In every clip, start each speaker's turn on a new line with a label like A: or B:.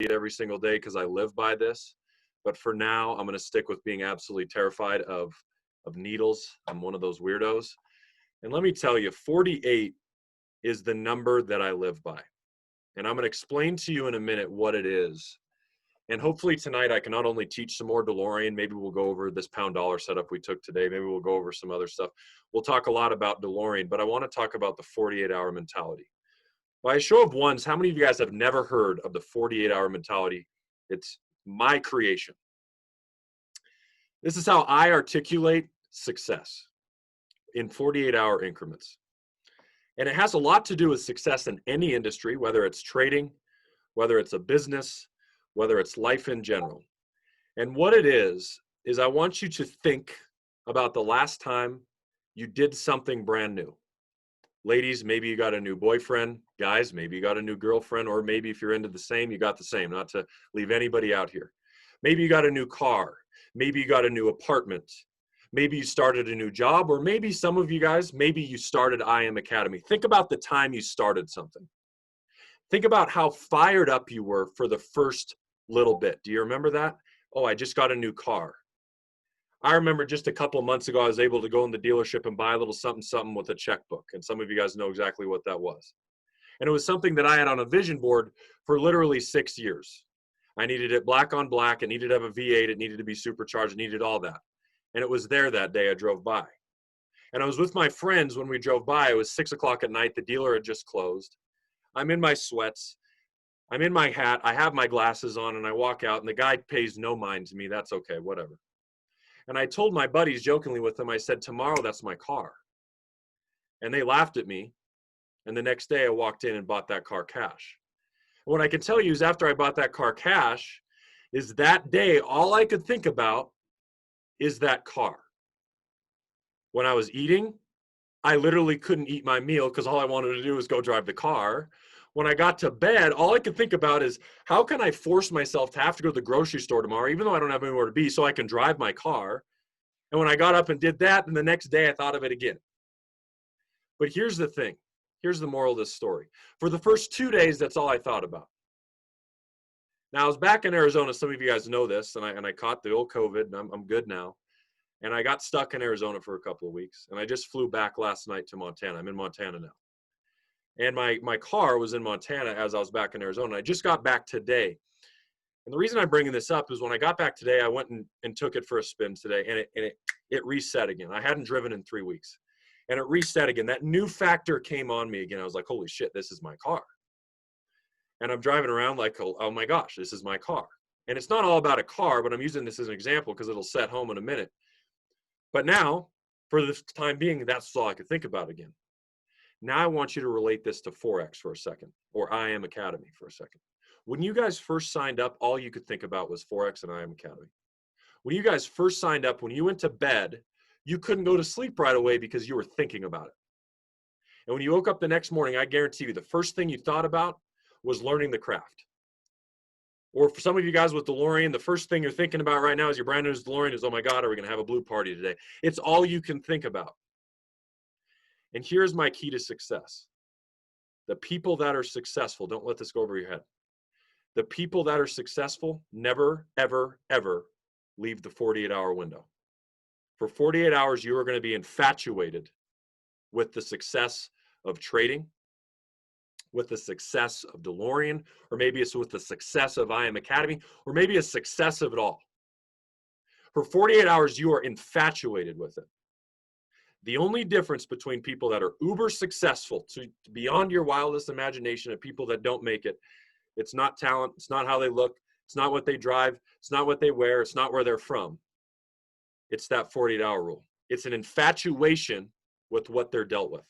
A: it every single day because I live by this. But for now, I'm going to stick with being absolutely terrified of needles. I'm one of those weirdos. And let me tell you, 48 is the number that I live by. And I'm going to explain to you in a minute what it is. And hopefully tonight I can not only teach some more Delorean, maybe we'll go over this pound dollar setup we took today. Maybe we'll go over some other stuff. We'll talk a lot about Delorean, but I want to talk about the 48-hour mentality. By a show of ones, how many of you guys have never heard of the 48-hour mentality? It's my creation. This is how I articulate success in 48-hour increments. And it has a lot to do with success in any industry, whether it's trading, whether it's a business, whether it's life in general. And what it is I want you to think about the last time you did something brand new. Ladies, maybe you got a new boyfriend. Guys, maybe you got a new girlfriend, or maybe if you're into the same, you got the same, not to leave anybody out here. Maybe you got a new car. Maybe you got a new apartment. Maybe you started a new job, or maybe some of you guys, maybe you started I Am Academy. Think about the time you started something. Think about how fired up you were for the first little bit. Do you remember that? Oh, I just got a new car. I remember just a couple of months ago, I was able to go in the dealership and buy a little something with a checkbook. And some of you guys know exactly what that was. And it was something that I had on a vision board for literally 6 years. I needed it black on black. It needed to have a V8. It needed to be supercharged. It needed all that. And it was there that day I drove by. And I was with my friends when we drove by. It was 6 o'clock at night. The dealer had just closed. I'm in my sweats. I'm in my hat. I have my glasses on, and I walk out, and the guy pays no mind to me. That's okay, whatever. And I told my buddies jokingly with them, I said, tomorrow, that's my car. And they laughed at me. And the next day I walked in and bought that car cash. And what I can tell you is after I bought that car cash, is that day, all I could think about is that car. When I was eating, I literally couldn't eat my meal because all I wanted to do was go drive the car. When I got to bed, all I could think about is how can I force myself to have to go to the grocery store tomorrow, even though I don't have anywhere to be, so I can drive my car. And when I got up and did that, and the next day I thought of it again. But here's the thing. Here's the moral of this story. For the first 2 days, that's all I thought about. Now, I was back in Arizona. Some of you guys know this, and I caught the old COVID, and I'm good now. And I got stuck in Arizona for a couple of weeks, and I just flew back last night to Montana. I'm in Montana now. And my car was in Montana as I was back in Arizona. I just got back today. And the reason I'm bringing this up is when I got back today, I went and took it for a spin today, and it reset again. I hadn't driven in 3 weeks. And it reset again. That new factor came on me again. I was like, holy shit, this is my car. And I'm driving around like, oh my gosh, this is my car. And it's not all about a car, but I'm using this as an example because it'll set home in a minute. But now, for the time being, that's all I could think about again. Now I want you to relate this to Forex for a second, or I Am Academy for a second. When you guys first signed up, all you could think about was Forex and I Am Academy. When you guys first signed up, when you went to bed, you couldn't go to sleep right away because you were thinking about it. And when you woke up the next morning, I guarantee you the first thing you thought about was learning the craft. Or for some of you guys with Delorean, the first thing you're thinking about right now is your brand new Delorean is, oh my God, are we going to have a blue party today? It's all you can think about. And here's my key to success. The people that are successful, don't let this go over your head. The people that are successful never, ever, ever leave the 48-hour window. For 48 hours, you are going to be infatuated with the success of trading, with the success of Delorean, or maybe it's with the success of I Am Academy, or maybe a success of it all. For 48 hours, you are infatuated with it. The only difference between people that are uber successful to beyond your wildest imagination and people that don't make it, it's not talent, it's not how they look, it's not what they drive, it's not what they wear, it's not where they're from. It's that 48-hour rule. It's an infatuation with what they're dealt with.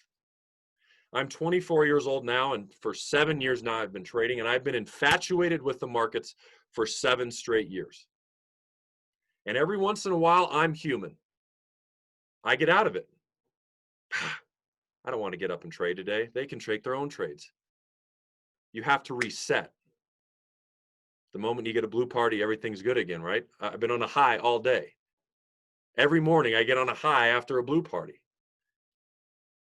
A: I'm 24 years old now, and for 7 years now I've been trading, and I've been infatuated with the markets for 7 straight years. And every once in a while, I'm human. I get out of it. I don't want to get up and trade today. They can take their own trades. You have to reset. The moment you get a blue party, everything's good again, right? I've been on a high all day. Every morning I get on a high after a blue party.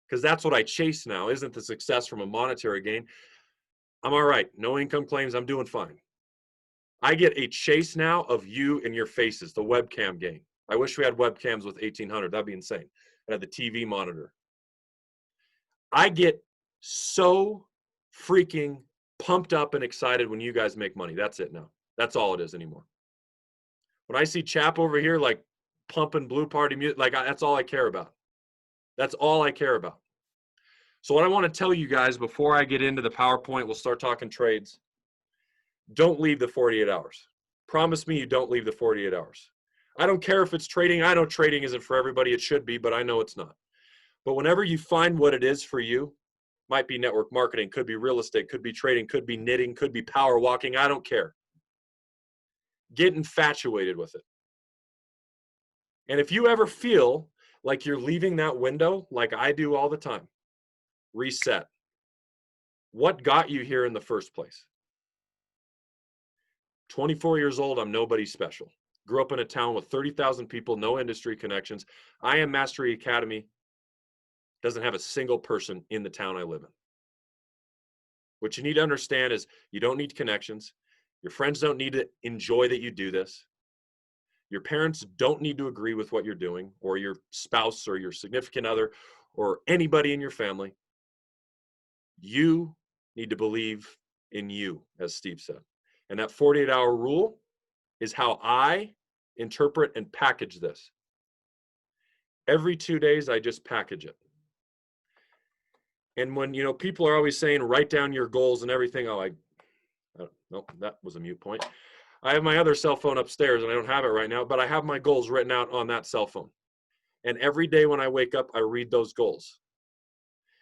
A: Because that's what I chase now, isn't the success from a monetary gain. I'm all right. No income claims. I'm doing fine. I get a chase now of you and your faces, the webcam game. I wish we had webcams with 1800. That'd be insane. And had the TV monitor. I get so freaking pumped up and excited when you guys make money. That's it now. That's all it is anymore. When I see Chap over here like pumping Blue Party music, like that's all I care about. That's all I care about. So what I want to tell you guys before I get into the PowerPoint, we'll start talking trades. Don't leave the 48 hours. Promise me you don't leave the 48 hours. I don't care if it's trading. I know trading isn't for everybody. It should be, but I know it's not. But whenever you find what it is for you, might be network marketing, could be real estate, could be trading, could be knitting, could be power walking. I don't care. Get infatuated with it. And if you ever feel like you're leaving that window, like I do all the time, reset. What got you here in the first place? 24 years old, I'm nobody special. Grew up in a town with 30,000 people, no industry connections. I Am Mastery Academy doesn't have a single person in the town I live in. What you need to understand is you don't need connections. Your friends don't need to enjoy that you do this. Your parents don't need to agree with what you're doing, or your spouse or your significant other or anybody in your family. You need to believe in you, as Steve said. And that 48-hour rule is how I interpret and package this. Every 2 days, I just package it. And when, people are always saying, write down your goals and everything. Nope, that was a mute point. I have my other cell phone upstairs, and I don't have it right now, but I have my goals written out on that cell phone. And every day when I wake up, I read those goals.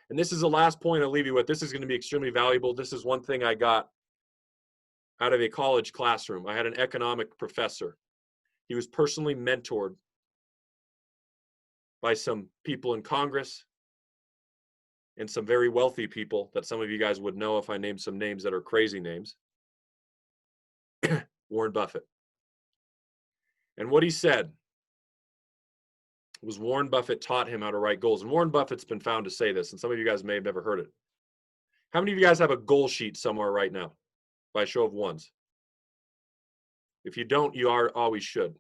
A: And this is the last point I'll leave you with. This is going to be extremely valuable. This is one thing I got out of a college classroom. I had an economic professor. He was personally mentored by some people in Congress and some very wealthy people that some of you guys would know if I named some names that are crazy names. Warren Buffett. And what he said was Warren Buffett taught him how to write goals. And Warren Buffett's been found to say this, and some of you guys may have never heard it. How many of you guys have a goal sheet somewhere right now? By show of ones. If you don't, you always should.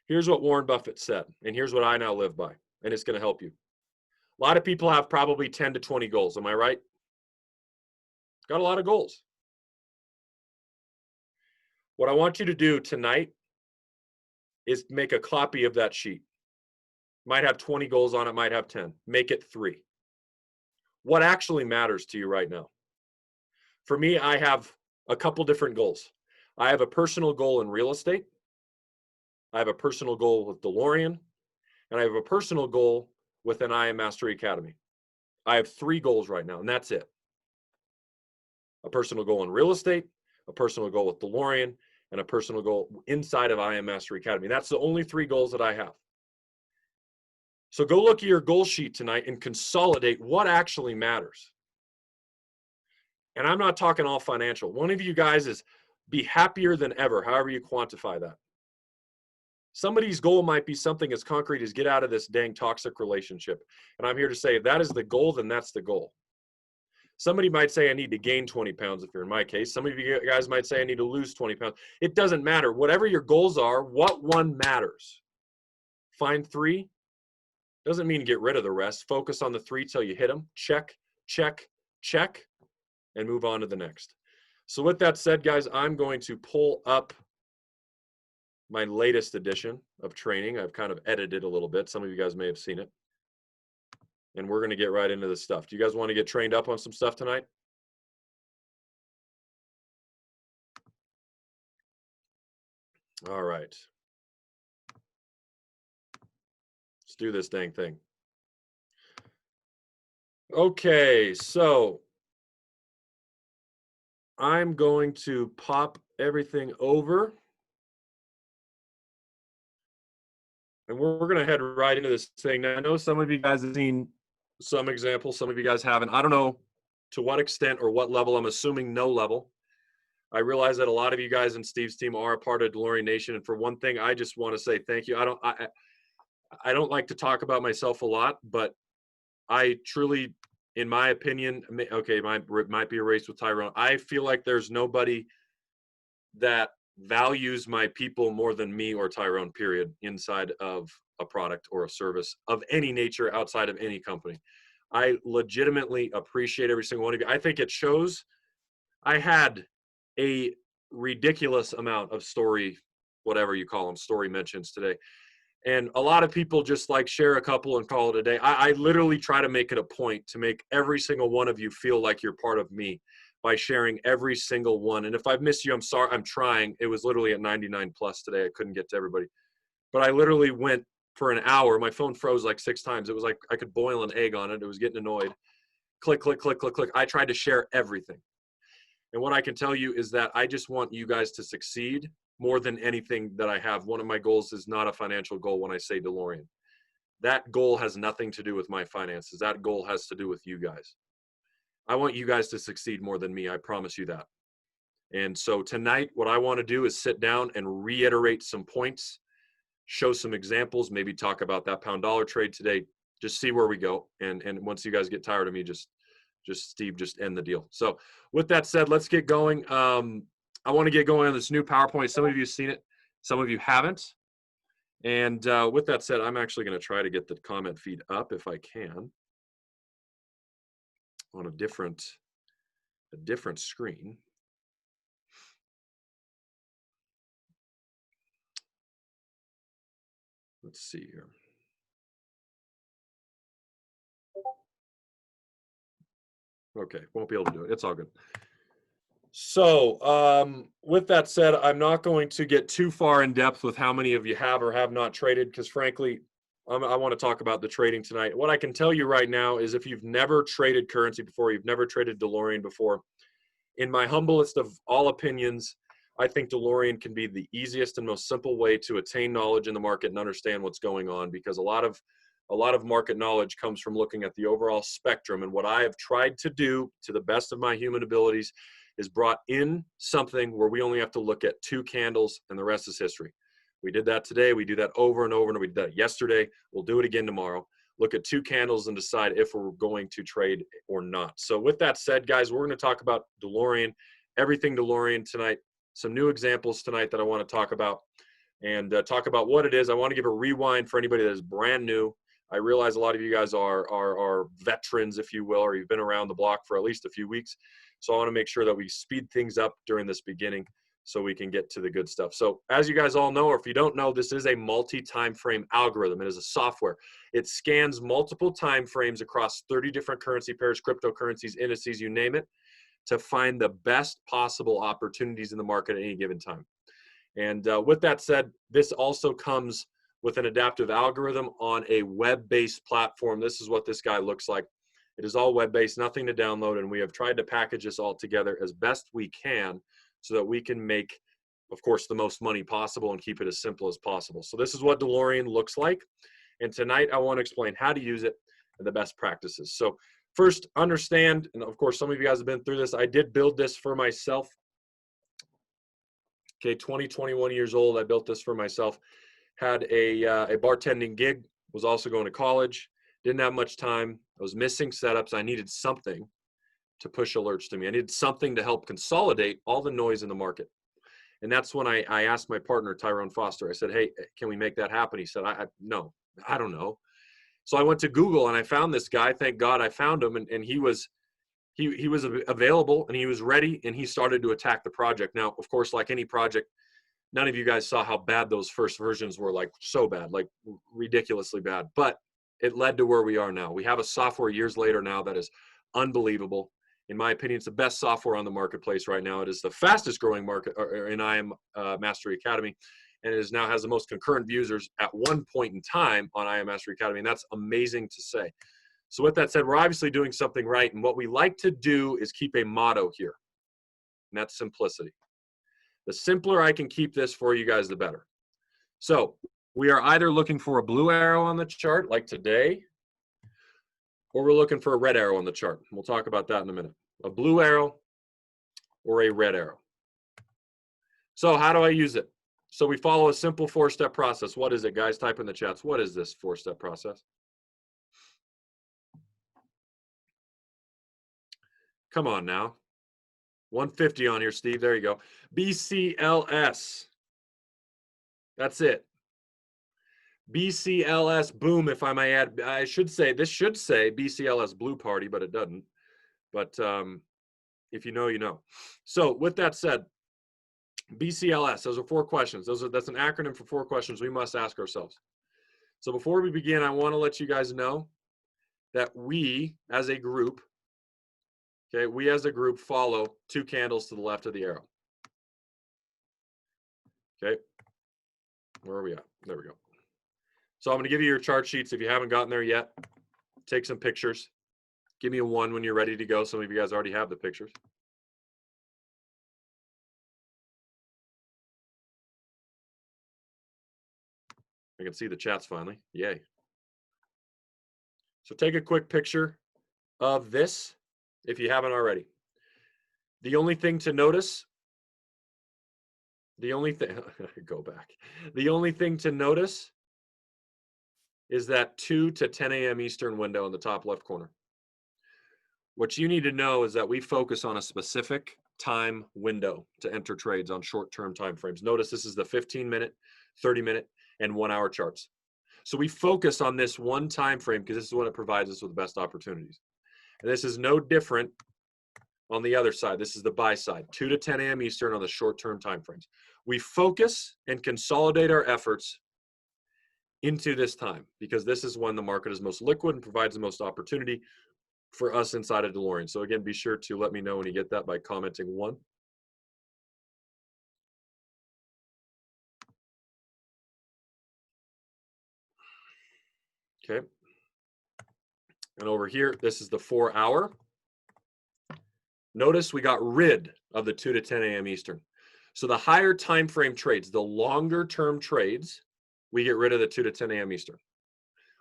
A: Here's what Warren Buffett said, and here's what I now live by, and it's going to help you. A lot of people have probably 10 to 20 goals. Am I right? Got a lot of goals. What I want you to do tonight is make a copy of that sheet. Might have 20 goals on it, might have 10. Make it 3. What actually matters to you right now? For me, I have a couple different goals. I have a personal goal in real estate. I have a personal goal with Delorean. And I have a personal goal with an I Am Mastery Academy. I have 3 goals right now, and that's it. A personal goal in real estate, a personal goal with Delorean, and a personal goal inside of I Am Mastery Academy. That's the only 3 goals that I have. So go look at your goal sheet tonight and consolidate what actually matters. And I'm not talking all financial. One of you guys is be happier than ever, however you quantify that. Somebody's goal might be something as concrete as get out of this dang toxic relationship. And I'm here to say if that is the goal, then that's the goal. Somebody might say I need to gain 20 pounds if you're in my case. Some of you guys might say I need to lose 20 pounds. It doesn't matter. Whatever your goals are, what one matters. Find 3. Doesn't mean get rid of the rest. Focus on the 3 till you hit them. Check, check, check, and move on to the next. So with that said, guys, I'm going to pull up my latest edition of training. I've kind of edited a little bit. Some of you guys may have seen it. And we're going to get right into this stuff. Do you guys want to get trained up on some stuff tonight? All right. Let's do this dang thing. Okay, so I'm going to pop everything over. And we're going to head right into this thing. Now, I know some of you guys have seen some examples. Some of you guys haven't. I don't know to what extent or what level. I'm assuming no level. I realize that a lot of you guys in Steve's team are a part of Delorean Nation. And for one thing, I just want to say thank you. I don't like to talk about myself a lot, but I truly, in my opinion, okay, might be a race with Tyrone. I feel like there's nobody that values my people more than me or Tyrone, period, inside of a product or a service of any nature outside of any company. I legitimately appreciate every single one of you. I think it shows. I had a ridiculous amount of story, whatever you call them, story mentions today. And a lot of people just like share a couple and call it a day. I literally try to make it a point to make every single one of you feel like you're part of me by sharing every single one. And if I've missed you, I'm sorry. I'm trying. It was literally at 99 plus today. I couldn't get to everybody. But I literally went for an hour. My phone froze like 6 times. It was like I could boil an egg on it. It was getting annoyed. Click, click, click, click, click. I tried to share everything. And what I can tell you is that I just want you guys to succeed more than anything that I have. One of my goals is not a financial goal when I say Delorean. That goal has nothing to do with my finances. That goal has to do with you guys. I want you guys to succeed more than me. I promise you that. And so tonight, what I want to do is sit down and reiterate some points, show some examples, maybe talk about that pound dollar trade today, just see where we go. And once you guys get tired of me, just Steve, just end the deal. So with that said, let's get going. I want to get going on this new PowerPoint. Some of you have seen it, some of you haven't. And with that said, I'm actually going to try to get the comment feed up if I can on a different screen. Let's see here. Okay, won't be able to do it. It's all good. So with that said, I'm not going to get too far in depth with how many of you have or have not traded, because frankly, I want to talk about the trading tonight. What I can tell you right now is if you've never traded currency before, you've never traded Delorean before, in my humblest of all opinions, I think Delorean can be the easiest and most simple way to attain knowledge in the market and understand what's going on, because a lot of market knowledge comes from looking at the overall spectrum. And what I have tried to do to the best of my human abilities is brought in something where we only have to look at 2 candles and the rest is history. We did that today. We do that over and over, and we did that yesterday. We'll do it again tomorrow. Look at 2 candles and decide if we're going to trade or not. So with that said, guys, we're going to talk about Delorean, everything Delorean tonight, some new examples tonight that I want to talk about, and talk about what it is. I want to give a rewind for anybody that is brand new. I realize a lot of you guys are veterans, if you will, or you've been around the block for at least a few weeks. So I want to make sure that we speed things up during this beginning so we can get to the good stuff. So as you guys all know, or if you don't know, this is a multi-time frame algorithm. It is a software. It scans multiple time frames across 30 different currency pairs, cryptocurrencies, indices, you name it, to find the best possible opportunities in the market at any given time. And with that said, this also comes with an adaptive algorithm on a web-based platform. This is what this guy looks like. It is all web-based, nothing to download, and we have tried to package this all together as best we can so that we can make, of course, the most money possible and keep it as simple as possible. So this is what Delorean looks like, and tonight I want to explain how to use it and the best practices. So first, understand, and of course some of you guys have been through this, I did build this for myself. Okay, 21 years old, I built this for myself. Had a bartending gig, was also going to college, didn't have much time. I was missing setups. I needed something to push alerts to me. I needed something to help consolidate all the noise in the market. And that's when I asked my partner, Tyrone Foster, I said, hey, can we make that happen? He said, no, I don't know. So I went to Google and I found this guy. Thank God I found him. And he was available and he was ready and he started to attack the project. Now, of course, like any project, none of you guys saw how bad those first versions were, like so bad, like ridiculously bad. But it led to where we are now. We have a software years later now that is unbelievable. In my opinion, it's the best software on the marketplace right now. It is the fastest growing market in IM Mastery Academy, and it now has the most concurrent users at one point in time on IM Mastery Academy, and that's amazing to say. So with that said, we're obviously doing something right, and what we like to do is keep a motto here, and that's simplicity. The simpler I can keep this for you guys, the better. So we are either looking for a blue arrow on the chart, like today, or we're looking for a red arrow on the chart. We'll talk about that in a minute. A blue arrow or a red arrow. So how do I use it? So we follow a simple 4-step process. What is it, guys? Type in the chats. What is this 4-step process? Come on now. 150 on here, Steve. There you go. BCLS. That's it. BCLS, boom, if I may add. I should say, this should say BCLS Blue Party, but it doesn't. But if you know, you know. So with that said, BCLS, those are 4 questions. That's an acronym for 4 questions we must ask ourselves. So before we begin, I want to let you guys know that we as a group, okay, we as a group follow 2 candles to the left of the arrow. Okay, where are we at? There we go. So I'm going to give you your chart sheets. If you haven't gotten there yet, take some pictures. Give me a 1 when you're ready to go. Some of you guys already have the pictures. I can see the chats finally. Yay. So take a quick picture of this if you haven't already. The only thing to notice, go back. The only thing to notice is that 2 to 10 a.m. Eastern window in the top left corner. What you need to know is that we focus on a specific time window to enter trades on short-term time frames. Notice this is the 15-minute, 30-minute, and 1-hour charts. So we focus on this one time frame because this is when it provides us with the best opportunities. And this is no different on the other side. This is the buy side, 2 to 10 a.m. Eastern on the short-term time frames. We focus and consolidate our efforts into this time because this is when the market is most liquid and provides the most opportunity for us inside of Delorean. So again, be sure to let me know when you get that by commenting 1. Okay. And over here, this is the 4-hour. Notice we got rid of the 2 to 10 a.m. Eastern. So the higher time frame trades, the longer term trades, we get rid of the 2 to 10 a.m. Eastern.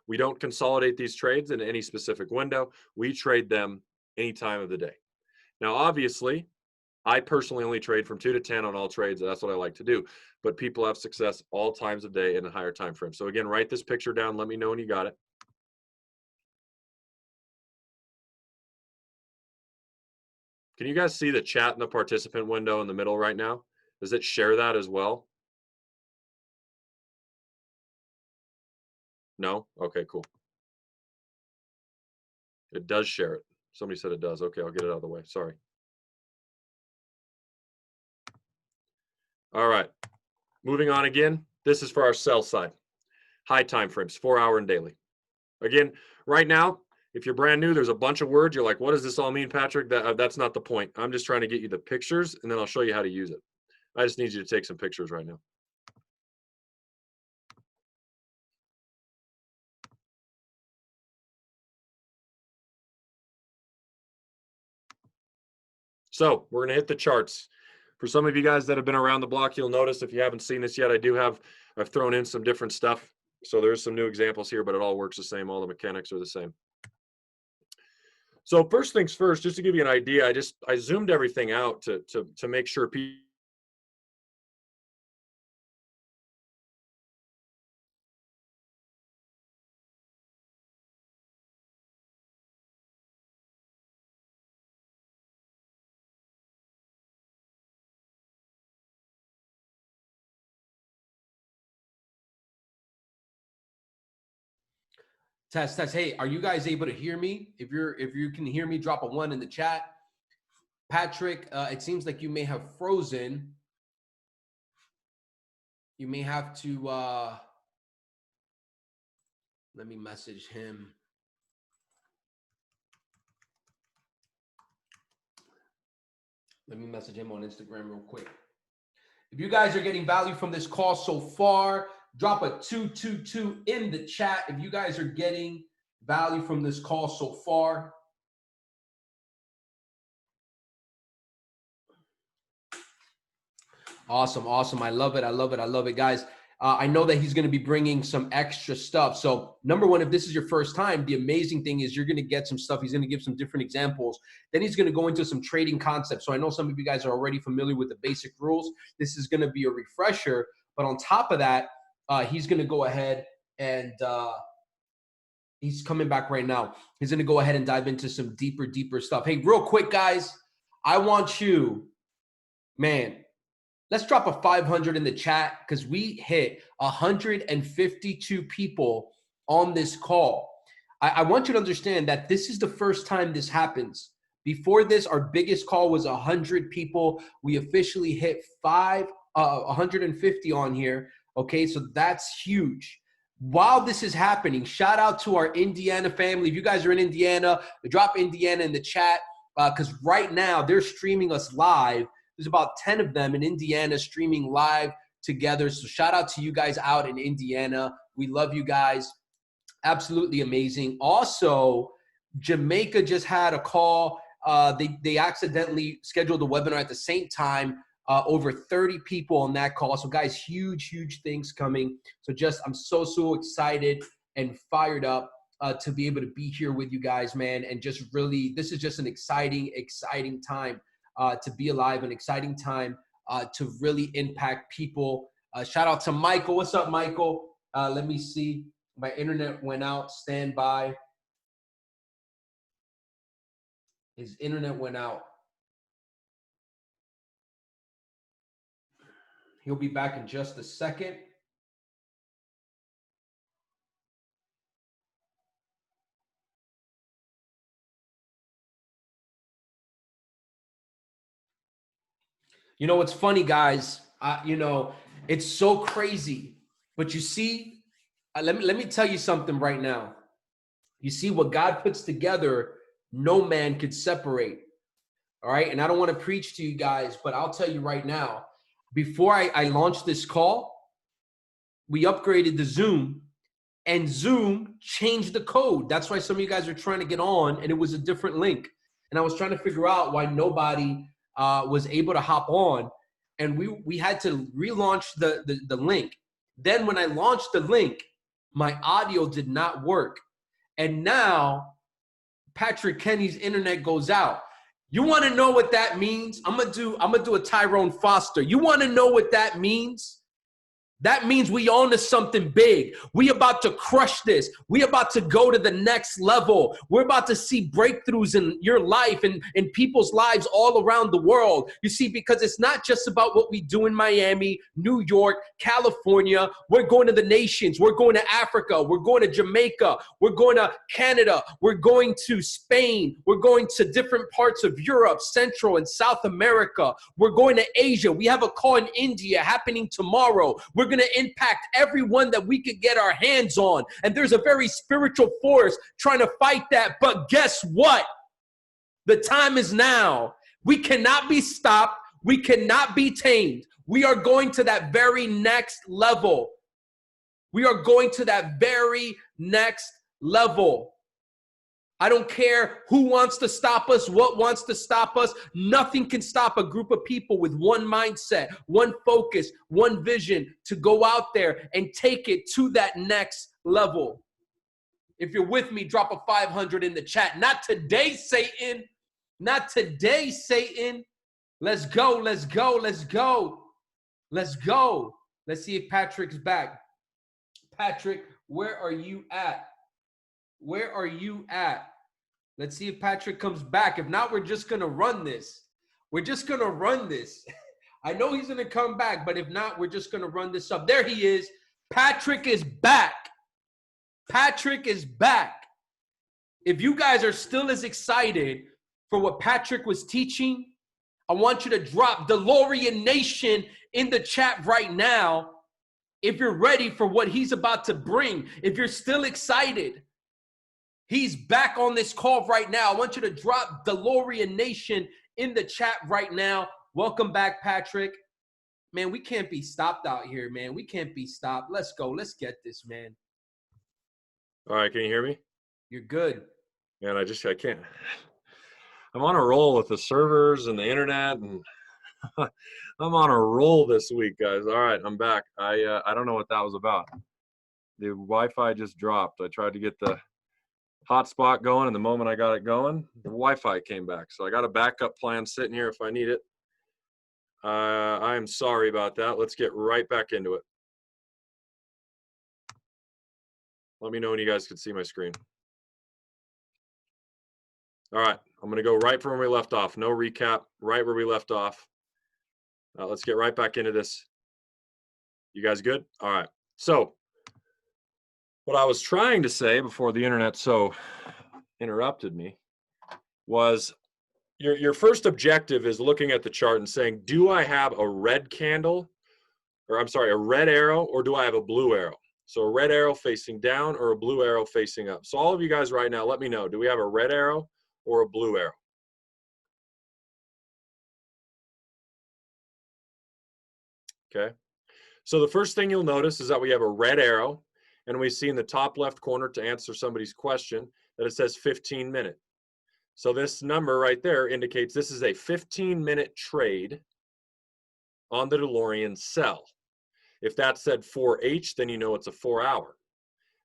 A: We don't consolidate these trades in any specific window. We trade them any time of the day. Now, obviously, I personally only trade from 2 to 10 on all trades. That's what I like to do. But people have success all times of day in a higher time frame. So again, write this picture down. Let me know when you got it. Can you guys see the chat in the participant window in the middle right now? Does it share that as well? No? Okay, cool. It does share it. Somebody said it does. Okay, I'll get it out of the way. Sorry. All right. Moving on again. This is for our sell side. High time frames, 4-hour and daily. Again, right now, if you're brand new, there's a bunch of words. You're like, what does this all mean, Patrick? That's not the point. I'm just trying to get you the pictures, and then I'll show you how to use it. I just need you to take some pictures right now. So we're going to hit the charts. For some of you guys that have been around the block, you'll notice if you haven't seen this yet, I've thrown in some different stuff. So there's some new examples here, but it all works the same. All the mechanics are the same. So first things first, just to give you an idea, I zoomed everything out to make sure people.
B: Test. Hey, are you guys able to hear me? If you can hear me, drop a 1 in the chat. Patrick, it seems like you may have frozen. You may have to let me message him. Let me message him on Instagram real quick. If you guys are getting value from this call so far, drop a 222 in the chat. If you guys are getting value from this call so far. Awesome. I love it, guys. I know that he's going to be bringing some extra stuff. So number one, if this is your first time, the amazing thing is you're going to get some stuff. He's going to give some different examples. Then he's going to go into some trading concepts. So I know some of you guys are already familiar with the basic rules. This is going to be a refresher. But on top of that, he's going to go ahead and he's coming back right now. He's going to go ahead and dive into some deeper stuff. Hey, real quick, guys. I want you, man, let's drop a 500 in the chat because we hit 152 people on this call. I want you to understand that this is the first time this happens. Before this, our biggest call was 100 people. We officially hit 150 on here. Okay, so that's huge. While this is happening, shout out to our Indiana family. If you guys are in Indiana, drop Indiana in the chat because right now they're streaming us live. There's about 10 of them in Indiana streaming live together. So shout out to you guys out in Indiana. We love you guys. Absolutely amazing. Also, Jamaica just had a call. They accidentally scheduled a webinar at the same time. Over 30 people on that call. So guys, huge things coming. So I'm so excited and fired up to be able to be here with you guys, man. And just really, this is just an exciting time to be alive, an exciting time to really impact people. Shout out to Michael. What's up, Michael? Let me see. My internet went out. Stand by. His internet went out. He'll be back in just a second. You know what's funny, guys? It's so crazy. But you see, let me tell you something right now. You see, what God puts together, no man could separate. All right. And I don't want to preach to you guys, but I'll tell you right now, before I launched this call, we upgraded the Zoom, and Zoom changed the code. That's why some of you guys are trying to get on, and it was a different link. And I was trying to figure out why nobody was able to hop on. And we had to relaunch the link. Then when I launched the link, my audio did not work. And now Patrick Kenney's internet goes out. You want to know what that means? I'm gonna do a Tyrone Foster. You want to know what that means? That means we own to something big. We about to crush this. We about to go to the next level. We're about to see breakthroughs in your life and in people's lives all around the world. You see, because it's not just about what we do in Miami, New York, California. We're going to the nations. We're going to Africa. We're going to Jamaica. We're going to Canada. We're going to Spain. We're going to different parts of Europe, Central and South America. We're going to Asia. We have a call in India happening tomorrow. We're going to impact everyone that we could get our hands on. And there's a very spiritual force trying to fight that. But guess what? The time is now. We cannot be stopped. We cannot be tamed. We are going to that very next level. We are going to that very next level. I don't care who wants to stop us, what wants to stop us. Nothing can stop a group of people with one mindset, one focus, one vision to go out there and take it to that next level. If you're with me, drop a 500 in the chat. Not today, Satan. Not today, Satan. Let's go, let's go, let's go. Let's go. Let's see if Patrick's back. Patrick, where are you at? Where are you at? Let's see if Patrick comes back. If not, we're just going to run this. We're just going to run this. I know he's going to come back, but if not, we're just going to run this up. There he is. Patrick is back. Patrick is back. If you guys are still as excited for what Patrick was teaching, I want you to drop Delorean Nation in the chat right now. If you're ready for what he's about to bring, if you're still excited, he's back on this call right now. I want you to drop Delorean Nation in the chat right now. Welcome back, Patrick. Man, we can't be stopped out here, man. We can't be stopped. Let's go. Let's get this, man.
A: All right, can you hear me?
B: You're good.
A: Man, I can't. I'm on a roll with the servers and the internet, and I'm on a roll this week, guys. All right, I'm back. I don't know what that was about. The Wi-Fi just dropped. I tried to get the hotspot going, and the moment I got it going, the Wi-Fi came back. So I got a backup plan sitting here if I need it. I'm sorry about that. Let's get right back into it. Let me know when you guys can see my screen. All right. I'm going to go right from where we left off. No recap, right where we left off. Let's get right back into this. You guys good? All right. So what I was trying to say before the internet so interrupted me was your first objective is looking at the chart and saying, do I have a red candle, or I'm sorry, a red arrow, or do I have a blue arrow? So a red arrow facing down or a blue arrow facing up. So all of you guys right now, let me know, do we have a red arrow or a blue arrow? Okay. So the first thing you'll notice is that we have a red arrow, and we see in the top left corner, to answer somebody's question, that it says 15-minute. So this number right there indicates this is a 15-minute trade on the Delorean sell. If that said 4H, then you know it's a 4-hour.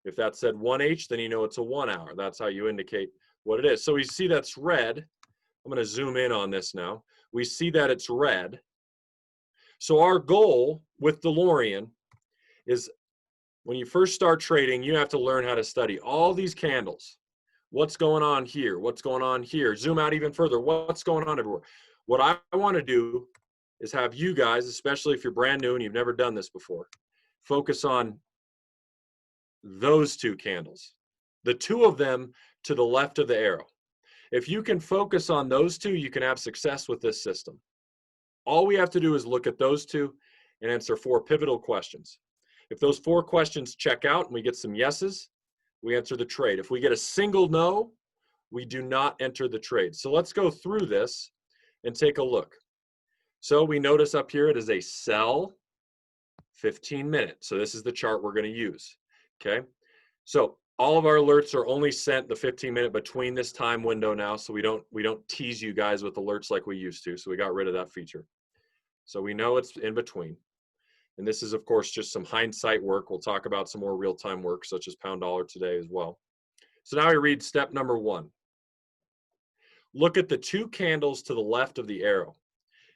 A: If that said 1H, then you know it's a 1 hour. That's how you indicate what it is. So we see that's red. I'm going to zoom in on this now. We see that it's red. So our goal with Delorean is, when you first start trading, you have to learn how to study all these candles. What's going on here? What's going on here? Zoom out even further. What's going on everywhere? What I want to do is have you guys, especially if you're brand new and you've never done this before, focus on those two candles, the two of them to the left of the arrow. If you can focus on those two, you can have success with this system. All we have to do is look at those two and answer 4 pivotal questions. If those 4 questions check out and we get some yeses, we enter the trade. If we get a single no, we do not enter the trade. So let's go through this and take a look. So we notice up here it is a sell 15-minute. So this is the chart we're going to use. Okay. So all of our alerts are only sent the 15-minute between this time window now. So we don't tease you guys with alerts like we used to. So we got rid of that feature. So we know it's in between. And this is, of course, just some hindsight work. We'll talk about some more real-time work, such as pound dollar today as well. So now we read step number 1. Look at the 2 candles to the left of the arrow.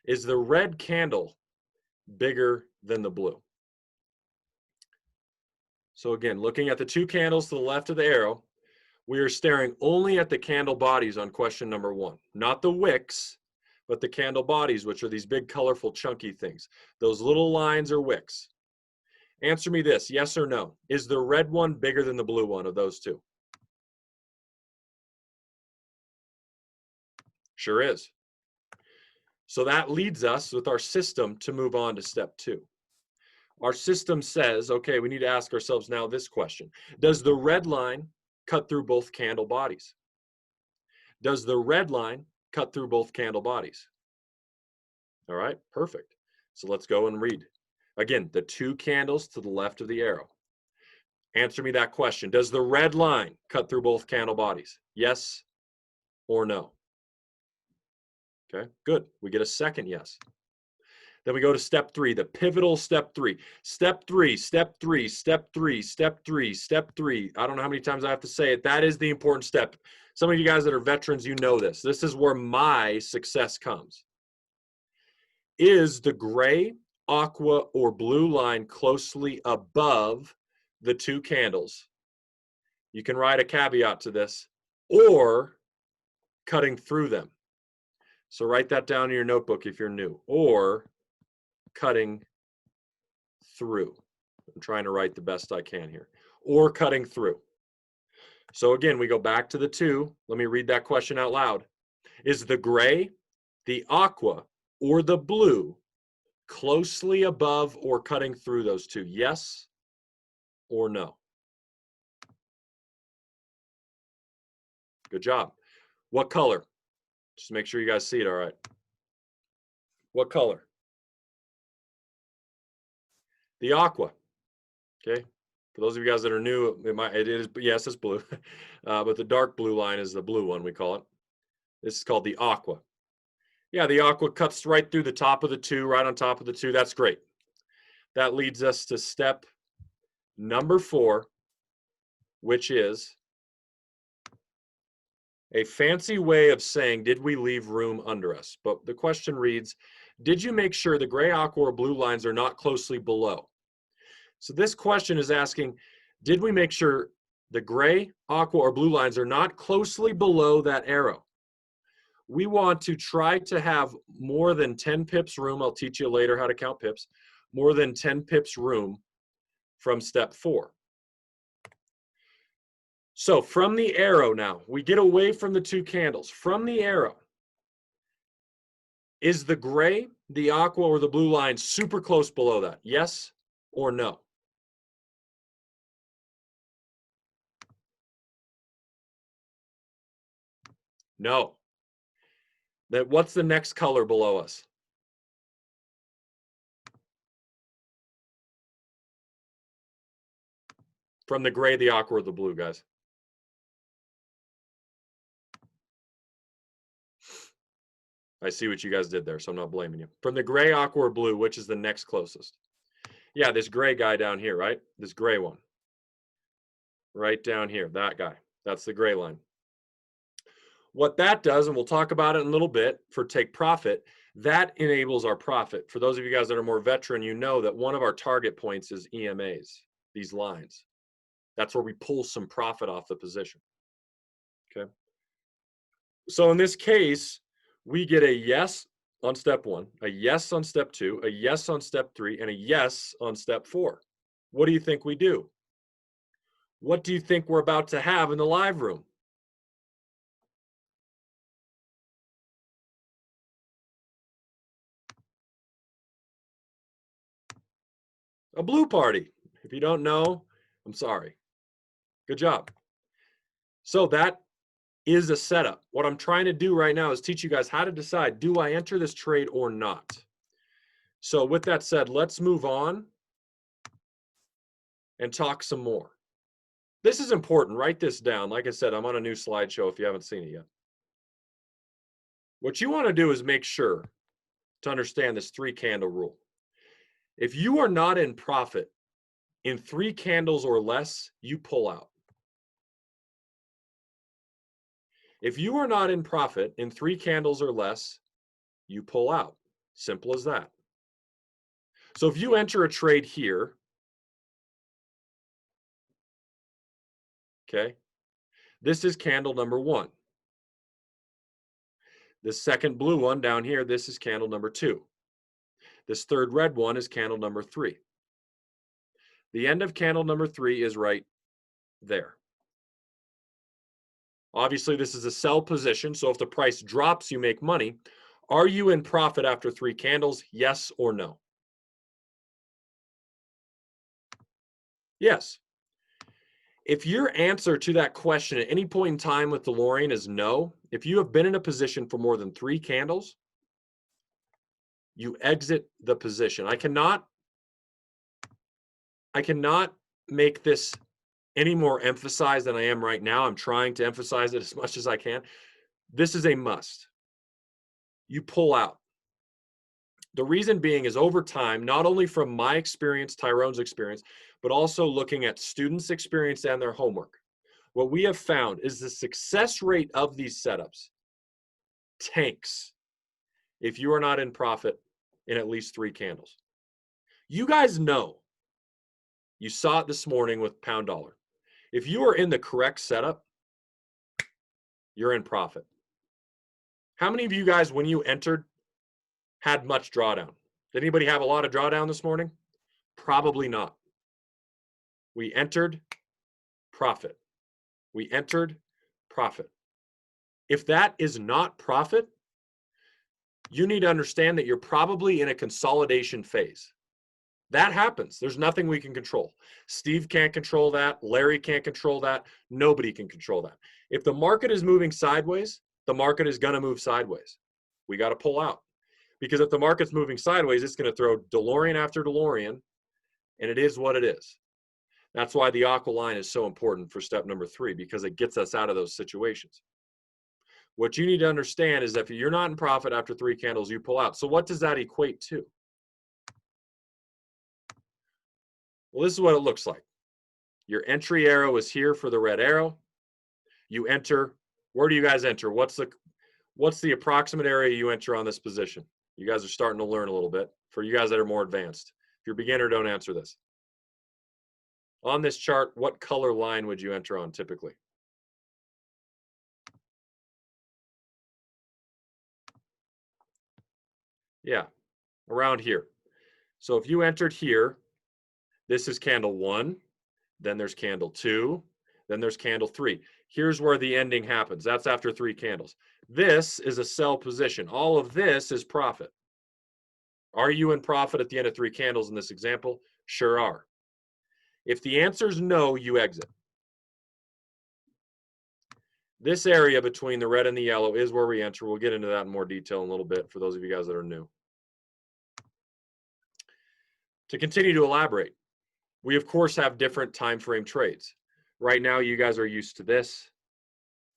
A: Is the red candle bigger than the blue? So again, looking at the 2 candles to the left of the arrow, we are staring only at the candle bodies on question number 1, not the wicks, but the candle bodies, which are these big, colorful, chunky things. Those little lines are wicks. Answer me this, yes or no. Is the red one bigger than the blue one of those 2? Sure is. So that leads us with our system to move on to step 2. Our system says, okay, we need to ask ourselves now this question. Does the red line cut through both candle bodies? Does the red line cut through both candle bodies? All right, perfect. So let's go and read. Again, the 2 candles to the left of the arrow. Answer me that question. Does the red line cut through both candle bodies? Yes or no? Okay, good. We get a second yes. Then we go to step 3, the pivotal step 3. Step 3, step 3, step 3, step 3, step 3. I don't know how many times I have to say it. That is the important step. Some of you guys that are veterans, you know this. This is where my success comes. Is the gray, aqua, or blue line closely above the 2 candles? You can write a caveat to this, or cutting through them. So write that down in your notebook if you're new, or cutting through. I'm trying to write the best I can here, or cutting through. So again, we go back to the 2. Let me read that question out loud. Is the gray, the aqua, or the blue closely above or cutting through those 2? Yes or no? Good job. What color? Just make sure you guys see it all right. What color? The aqua. Okay. For those of you guys that are new, it is, yes, it's blue. But the dark blue line is the blue one, we call it. This is called the aqua. Yeah, the aqua cuts right through the top of the 2, right on top of the 2. That's great. That leads us to step number 4, which is a fancy way of saying, did we leave room under us? But the question reads, did you make sure the gray, aqua, or blue lines are not closely below? So this question is asking, did we make sure the gray, aqua, or blue lines are not closely below that arrow? We want to try to have more than 10 pips room. I'll teach you later how to count pips. More than 10 pips room from step 4. So from the arrow now, we get away from the 2 candles. From the arrow, is the gray, the aqua, or the blue line super close below that? Yes or no? No. Then what's the next color below us? From the gray, the aqua, or the blue, guys? I see what you guys did there, so I'm not blaming you. From the gray, aqua, or blue, which is the next closest? Yeah, this gray guy down here, right? This gray one. Right down here, that guy. That's the gray line. What that does, and we'll talk about it in a little bit for take profit, that enables our profit. For those of you guys that are more veteran, you know that one of our target points is EMAs, these lines. That's where we pull some profit off the position. Okay. So in this case, we get a yes on step 1, a yes on step 2, a yes on step 3, and a yes on step 4. What do you think we do? What do you think we're about to have in the live room? A blue party. If you don't know, I'm sorry. Good job. So that is a setup. What I'm trying to do right now is teach you guys how to decide, do I enter this trade or not? So with that said, let's move on and talk some more. This is important. Write this down. Like I said, I'm on a new slideshow if you haven't seen it yet. What you want to do is make sure to understand this 3 candle rule. If you are not in profit in 3 candles or less, you pull out. If you are not in profit in 3 candles or less, you pull out. Simple as that. So if you enter a trade here, okay, this is candle number 1. This second blue one down here, this is candle number 2. This third red one is candle number 3. The end of candle number 3 is right there. Obviously, this is a sell position, so if the price drops, you make money. Are you in profit after 3 candles? Yes or no? Yes. If your answer to that question at any point in time with Delorean is no, if you have been in a position for more than 3 candles, you exit the position. I cannot make this any more emphasized than I am right now. I'm trying to emphasize it as much as I can. This is a must. You pull out. The reason being is over time, not only from my experience, Tyrone's experience, but also looking at students' experience and their homework. What we have found is the success rate of these setups tanks if you are not in profit in at least 3 candles. You guys know, you saw it this morning with pound dollar. If you are in the correct setup, you're in profit. How many of you guys, when you entered, had much drawdown? Did anybody have a lot of drawdown this morning? Probably not. We entered, profit. We entered, profit. If that is not profit, you need to understand that you're probably in a consolidation phase. That happens. There's nothing we can control. Steve can't control that. Larry can't control that. Nobody can control that. If the market is moving sideways, the market is going to move sideways. We got to pull out. Because if the market's moving sideways, it's going to throw DeLorean after DeLorean, and it is what it is. That's why the aqua line is so important for step number 3, because it gets us out of those situations. What you need to understand is that if you're not in profit after 3 candles, you pull out. So what does that equate to? Well, this is what it looks like. Your entry arrow is here for the red arrow. You enter. Where do you guys enter? What's the approximate area you enter on this position? You guys are starting to learn a little bit. For you guys that are more advanced, if you're a beginner, don't answer this. On this chart, what color line would you enter on typically? Yeah, around here. So if you entered here, this is candle 1, then there's candle 2, then there's candle 3. Here's where the ending happens. That's after 3 candles. This is a sell position. All of this is profit. Are you in profit at the end of 3 candles in this example? Sure are. If the answer is no, you exit. This area between the red and the yellow is where we enter. We'll get into that in more detail in a little bit for those of you guys that are new. To continue to elaborate, we of course have different time frame trades. Right now, you guys are used to this.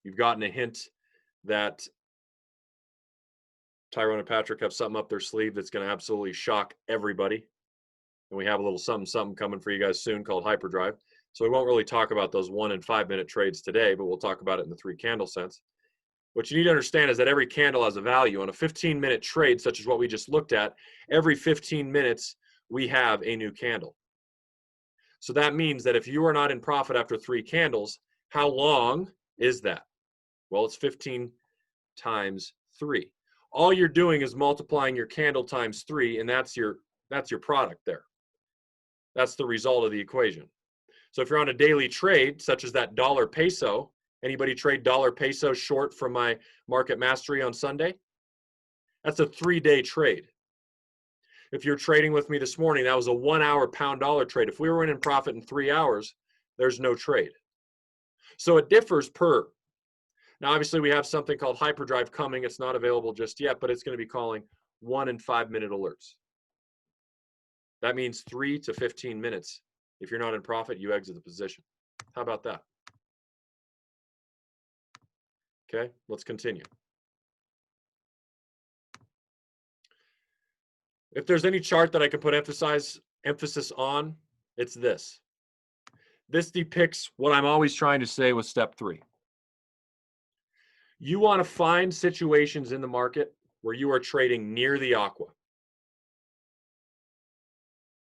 A: You've gotten a hint that Tyrone and Patrick have something up their sleeve that's going to absolutely shock everybody. And we have a little something coming for you guys soon called hyperdrive. So we won't really talk about those 1 and 5 minute trades today, but we'll talk about it in the 3 candle sense. What you need to understand is that every candle has a value. On a 15-minute trade, such as what we just looked at, every 15 minutes we have a new candle. So that means that if you are not in profit after 3 candles, how long is that? Well, it's 15 times 3. All you're doing is multiplying your candle times 3, and that's your product there. That's the result of the equation. So if you're on a daily trade, such as that dollar peso, anybody trade dollar peso short from my market mastery on Sunday? That's a 3-day trade. If you're trading with me this morning, that was a 1-hour pound dollar trade. If we were in profit in 3 hours, there's no trade. So it differs per. Now, obviously, we have something called hyperdrive coming. It's not available just yet, but it's going to be calling 1 and 5 minute alerts. That means 3 to 15 minutes. If you're not in profit, you exit the position. How about that? Okay, let's continue. If there's any chart that I can put emphasis on, it's this. This depicts what I'm always trying to say with step 3. You want to find situations in the market where you are trading near the aqua.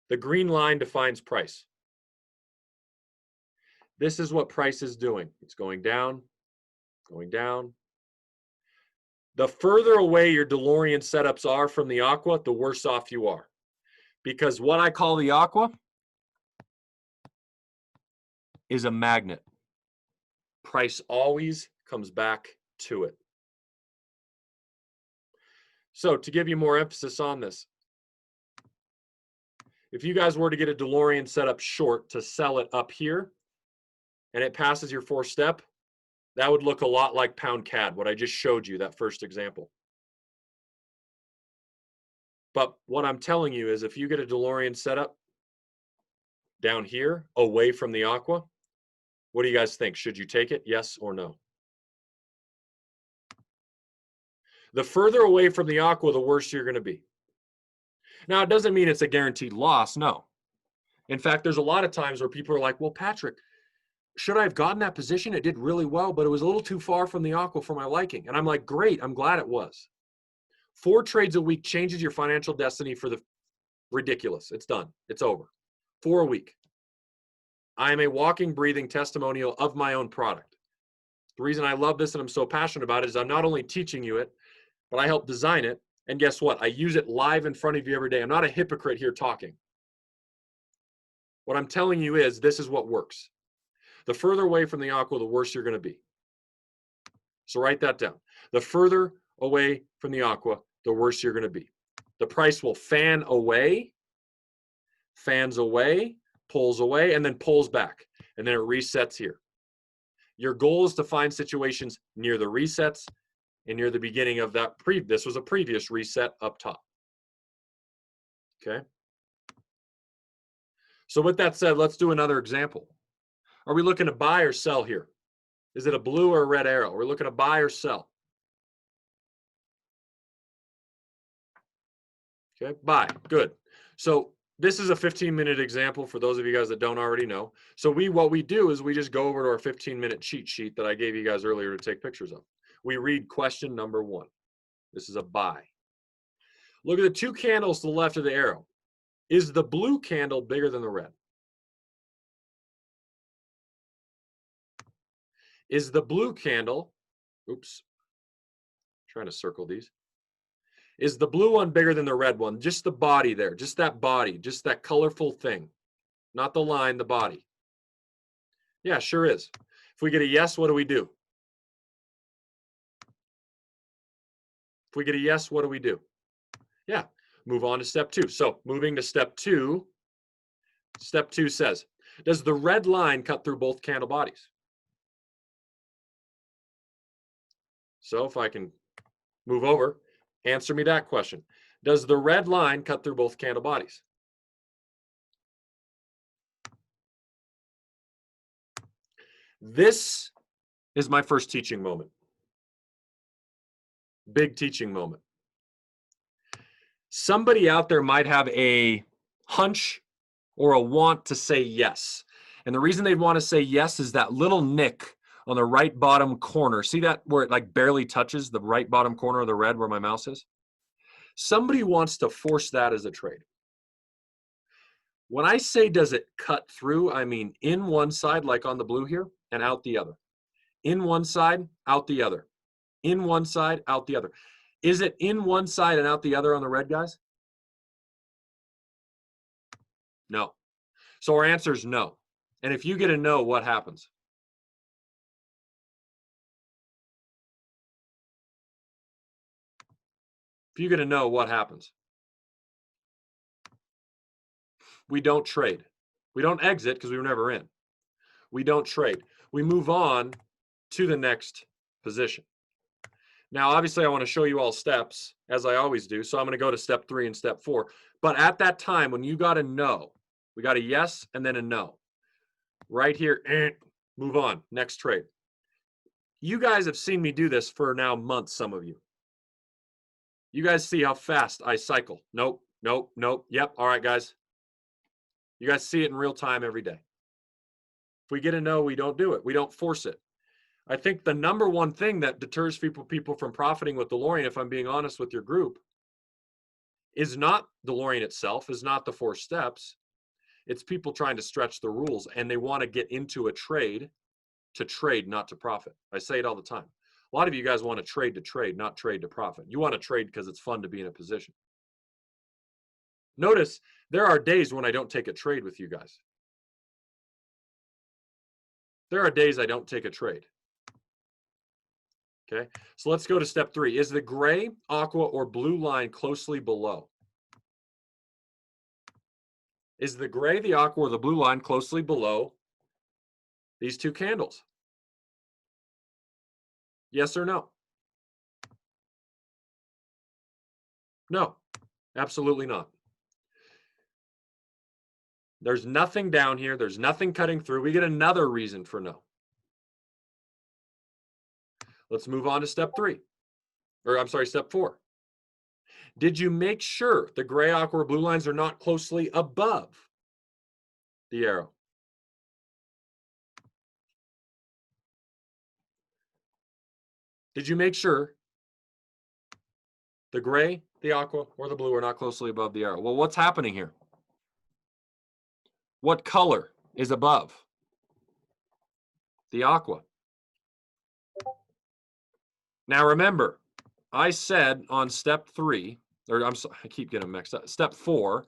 A: The green line defines price. This is what price is doing. It's going down, going down. The further away your Delorean setups are from the aqua, the worse off you are. Because what I call the aqua is a magnet. Price always comes back to it. So to give you more emphasis on this, if you guys were to get a Delorean set up short to sell it up here, and it passes your 4th step, that would look a lot like pound CAD, what I just showed you, that first example. But what I'm telling you is if you get a Delorean setup down here, away from the aqua, what do you guys think? Should you take it, yes or no? The further away from the aqua, the worse you're going to be. Now, it doesn't mean it's a guaranteed loss, no. In fact, there's a lot of times where people are like, well, Patrick, should I have gotten that position? It did really well, but it was a little too far from the aqua for my liking. And I'm like, great, I'm glad it was. 4 trades a week changes your financial destiny for the ridiculous. It's done. It's over. 4 a week. I am a walking, breathing testimonial of my own product. The reason I love this and I'm so passionate about it is I'm not only teaching you it, but I help design it. And guess what? I use it live in front of you every day. I'm not a hypocrite here talking. What I'm telling you is this is what works. The further away from the aqua, the worse you're going to be. So write that down. The further away from the aqua, the worse you're going to be. The price will fan away, fans away, pulls away, and then pulls back. And then it resets here. Your goal is to find situations near the resets and near the beginning of that. This was a previous reset up top. Okay. So with that said, let's do another example. Are we looking to buy or sell here? Is it a blue or a red arrow? We're looking to buy or sell. Okay, buy. Good. So this is a 15-minute example for those of you guys that don't already know. So what we do is we just go over to our 15-minute cheat sheet that I gave you guys earlier to take pictures of. We read question number 1. This is a buy. Look at the 2 candles to the left of the arrow. Is the blue candle bigger than the red? Is the blue candle, oops, trying to circle these. Is the blue one bigger than the red one? Just the body there, just that body, just that colorful thing. Not the line, the body. Yeah, sure is. If we get a yes, what do we do? If we get a yes, what do we do? Yeah, move on to step 2. So moving to step 2 says, does the red line cut through both candle bodies? So if I can move over, answer me that question. Does the red line cut through both candle bodies? This is my first teaching moment. Big teaching moment. Somebody out there might have a hunch or a want to say yes. And the reason they'd want to say yes is that little nick on the right bottom corner. See that where it like barely touches the right bottom corner of the red where my mouse is? Somebody wants to force that as a trade. When I say does it cut through, I mean in one side, like on the blue here, and out the other. In one side, out the other. In one side, out the other. Is it in one side and out the other on the red, guys? No. So our answer is no. And if you get a no, what happens? If you get a no, what happens? We don't trade. We don't exit because we were never in. We don't trade. We move on to the next position. Now, obviously, I want to show you all steps, as I always do. So I'm going to go to step 3 and step 4. But at that time, when you got a no, we got a yes and then a no. Right here, move on. Next trade. You guys have seen me do this for now months, some of you. You guys see how fast I cycle. Nope, nope, nope. Yep, all right, guys. You guys see it in real time every day. If we get a no, we don't do it. We don't force it. I think the number one thing that deters people from profiting with Delorean, if I'm being honest with your group, is not Delorean itself, is not the 4 steps. It's people trying to stretch the rules, and they want to get into a trade to trade, not to profit. I say it all the time. A lot of you guys want to trade, not trade to profit. You want to trade because it's fun to be in a position. Notice there are days when I don't take a trade with you guys. There are days I don't take a trade. Okay, so let's go to step 3. Is the gray, aqua, or blue line closely below? Is the gray, the aqua, or the blue line closely below these 2 candles? Yes or no? No, absolutely not. There's nothing down here. There's nothing cutting through. We get another reason for no. Let's move on to step 3. Or I'm sorry, step 4. Did you make sure the gray, aqua, or blue lines are not closely above the arrow? Did you make sure the gray, the aqua, or the blue are not closely above the arrow? Well, what's happening here? What color is above? The aqua. Now remember, I said on step 3, or I keep getting mixed up, step 4,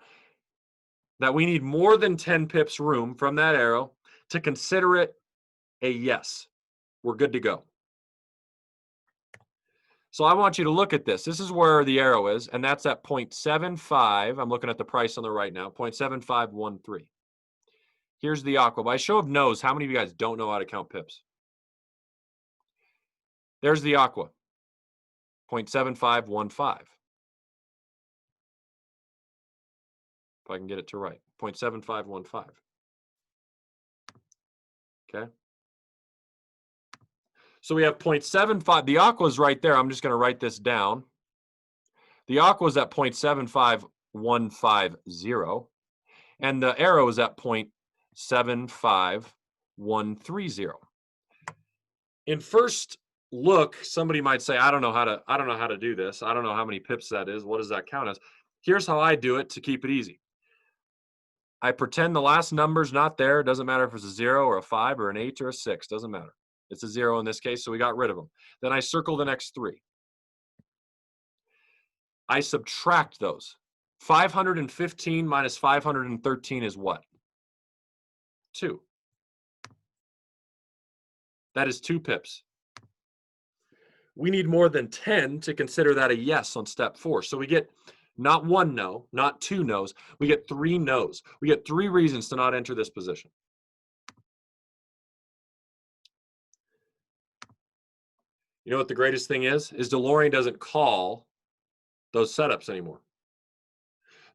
A: that we need more than 10 pips room from that arrow to consider it a yes. We're good to go. So I want you to look at this. This is where the arrow is, and that's at 0.75. I'm looking at the price on the right now, 0.7513. Here's the aqua. By show of no's, how many of you guys don't know how to count pips? There's the aqua, 0.7515. If I can get it to right, 0.7515. Okay. So we have 0.75. The aqua is right there. I'm just going to write this down. The aqua is at 0.75150, and the arrow is at 0.75130. In first look, somebody might say, I don't know how to do this. I don't know how many pips that is. What does that count as? Here's how I do it to keep it easy. I pretend the last number's not there. It doesn't matter if it's a 0 or a 5 or an 8 or a 6. Doesn't matter. It's a 0 in this case, so we got rid of them. Then I circle the next 3. I subtract those. 515 minus 513 is what? 2. That is 2 pips. We need more than 10 to consider that a yes on step 4. So we get not 1 no, not 2 no's. We get 3 no's. We get 3 reasons to not enter this position. You know what the greatest thing is? Is Delorean doesn't call those setups anymore.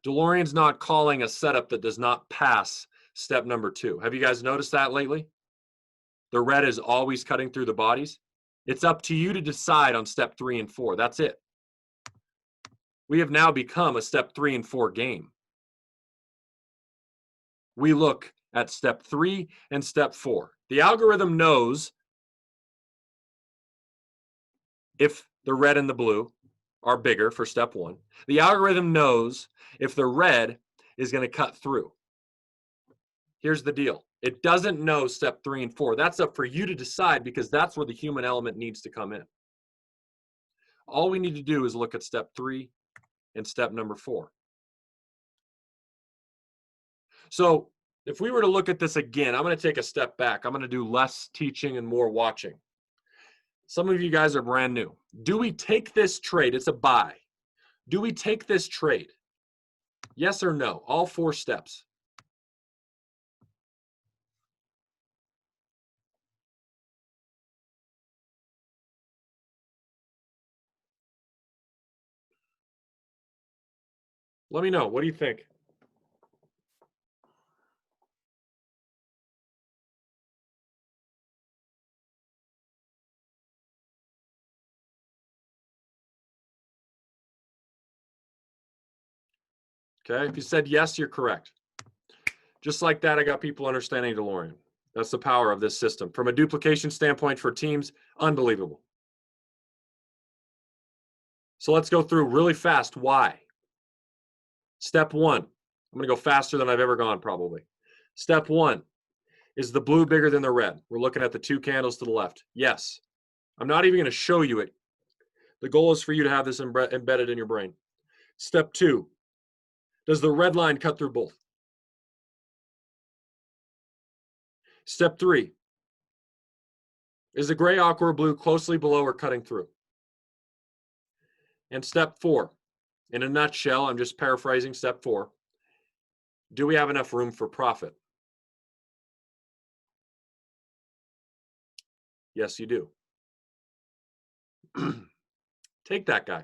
A: Delorean's not calling a setup that does not pass step number 2. Have you guys noticed that lately? The red is always cutting through the bodies. It's up to you to decide on step 3 and 4. That's it. We have now become a step 3 and 4 game. We look at step 3 and step 4. The algorithm knows if the red and the blue are bigger for step 1. The algorithm knows if the red is going to cut through. Here's the deal. It doesn't know step 3 and 4. That's up for you to decide because that's where the human element needs to come in. All we need to do is look at step 3 and step number 4. So if we were to look at this again, I'm going to take a step back. I'm going to do less teaching and more watching. Some of you guys are brand new. Do we take this trade? It's a buy. Do we take this trade? Yes or no? All 4 steps. Let me know. What do you think? Okay, if you said yes, you're correct. Just like that, I got people understanding Delorean. That's the power of this system. From a duplication standpoint for teams, unbelievable. So let's go through really fast why. Step 1, I'm going to go faster than I've ever gone probably. Step 1, is the blue bigger than the red? We're looking at the 2 candles to the left. Yes. I'm not even going to show you it. The goal is for you to have this embedded in your brain. Step 2, does the red line cut through both? Step 3, is the gray, aqua, or blue closely below or cutting through? And step 4, in a nutshell, I'm just paraphrasing step 4, do we have enough room for profit? Yes, you do. Take that guy.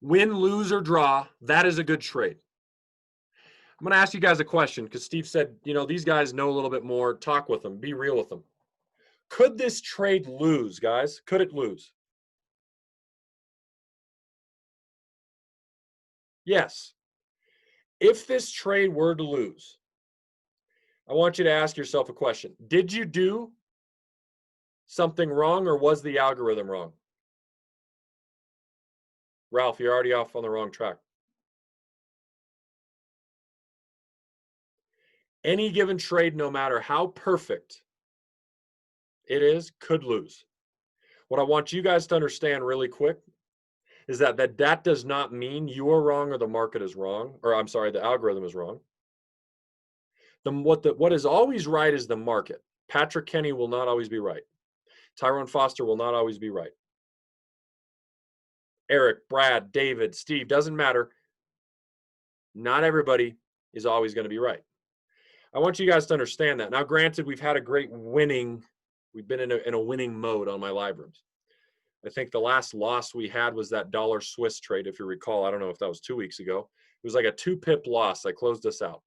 A: Win, lose, or draw, that is a good trade. I'm going to ask you guys a question because Steve said, you know, these guys know a little bit more. Talk with them. Be real with them. Could this trade lose, guys? Could it lose? Yes. If this trade were to lose, I want you to ask yourself a question. Did you do something wrong or was the algorithm wrong? Ralph, you're already off on the wrong track. Any given trade, no matter how perfect it is, could lose. What I want you guys to understand really quick is that does not mean you are wrong or the market is wrong, or I'm sorry, the algorithm is wrong. What is always right is the market. Patrick Kenney will not always be right. Tyrone Foster will not always be right. Eric, Brad, David, Steve, doesn't matter. Not everybody is always going to be right. I want you guys to understand that. Now, granted, we've had a great winning, we've been in a winning mode on my live rooms. I think the last loss we had was that dollar Swiss trade, if you recall. I don't know if that was 2 weeks ago. It was like a 2-pip loss. I closed us out.